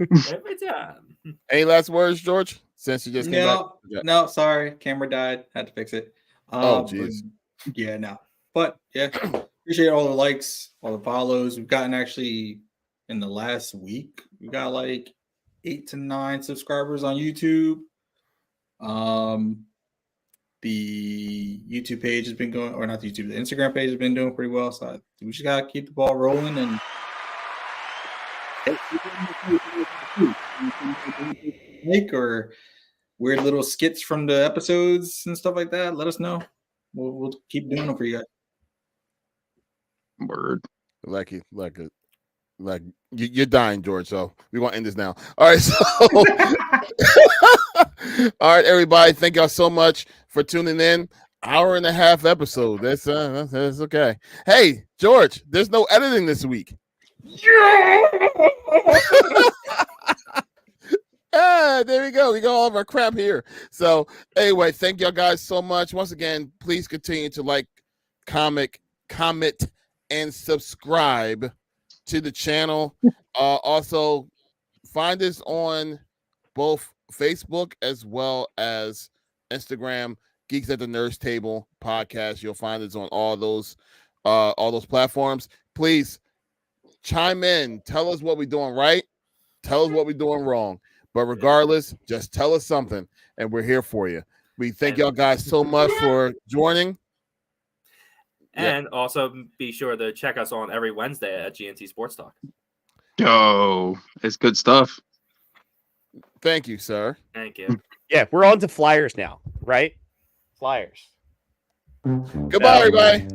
Every time. Any last words, George? Since you just came back? No, sorry. Camera died. Had to fix it. Jeez. Yeah, no. But yeah, appreciate all the likes, all the follows. We've gotten actually in the last week, we got like 8 to 9 subscribers on YouTube. The YouTube page has been going, or not the YouTube, the Instagram page has been doing pretty well. So we just gotta keep the ball rolling and make or weird little skits from the episodes and stuff like that. Let us know. We'll keep doing them for you guys. Word. Like you're dying, George. So we want to end this now. All right. So, all right, everybody. Thank y'all so much for tuning in. 1.5 hour episode. That's okay. Hey, George. There's no editing this week. Yeah. There we go. We got all of our crap here. So anyway, thank y'all guys so much. Once again, please continue to like, comment, and subscribe to the channel. Also, find us on both Facebook as well as Instagram. Geeks at the Nurse Table podcast. You'll find us on all those platforms. Please chime in. Tell us what we're doing right. Tell us what we're doing wrong. But regardless, just tell us something, and we're here for you. We thank y'all guys so much for joining. And also be sure to check us on every Wednesday at GNT Sports Talk. Yo, it's good stuff. Thank you, sir. Thank you. Yeah, we're on to Flyers now, right? Flyers. Goodbye, everybody.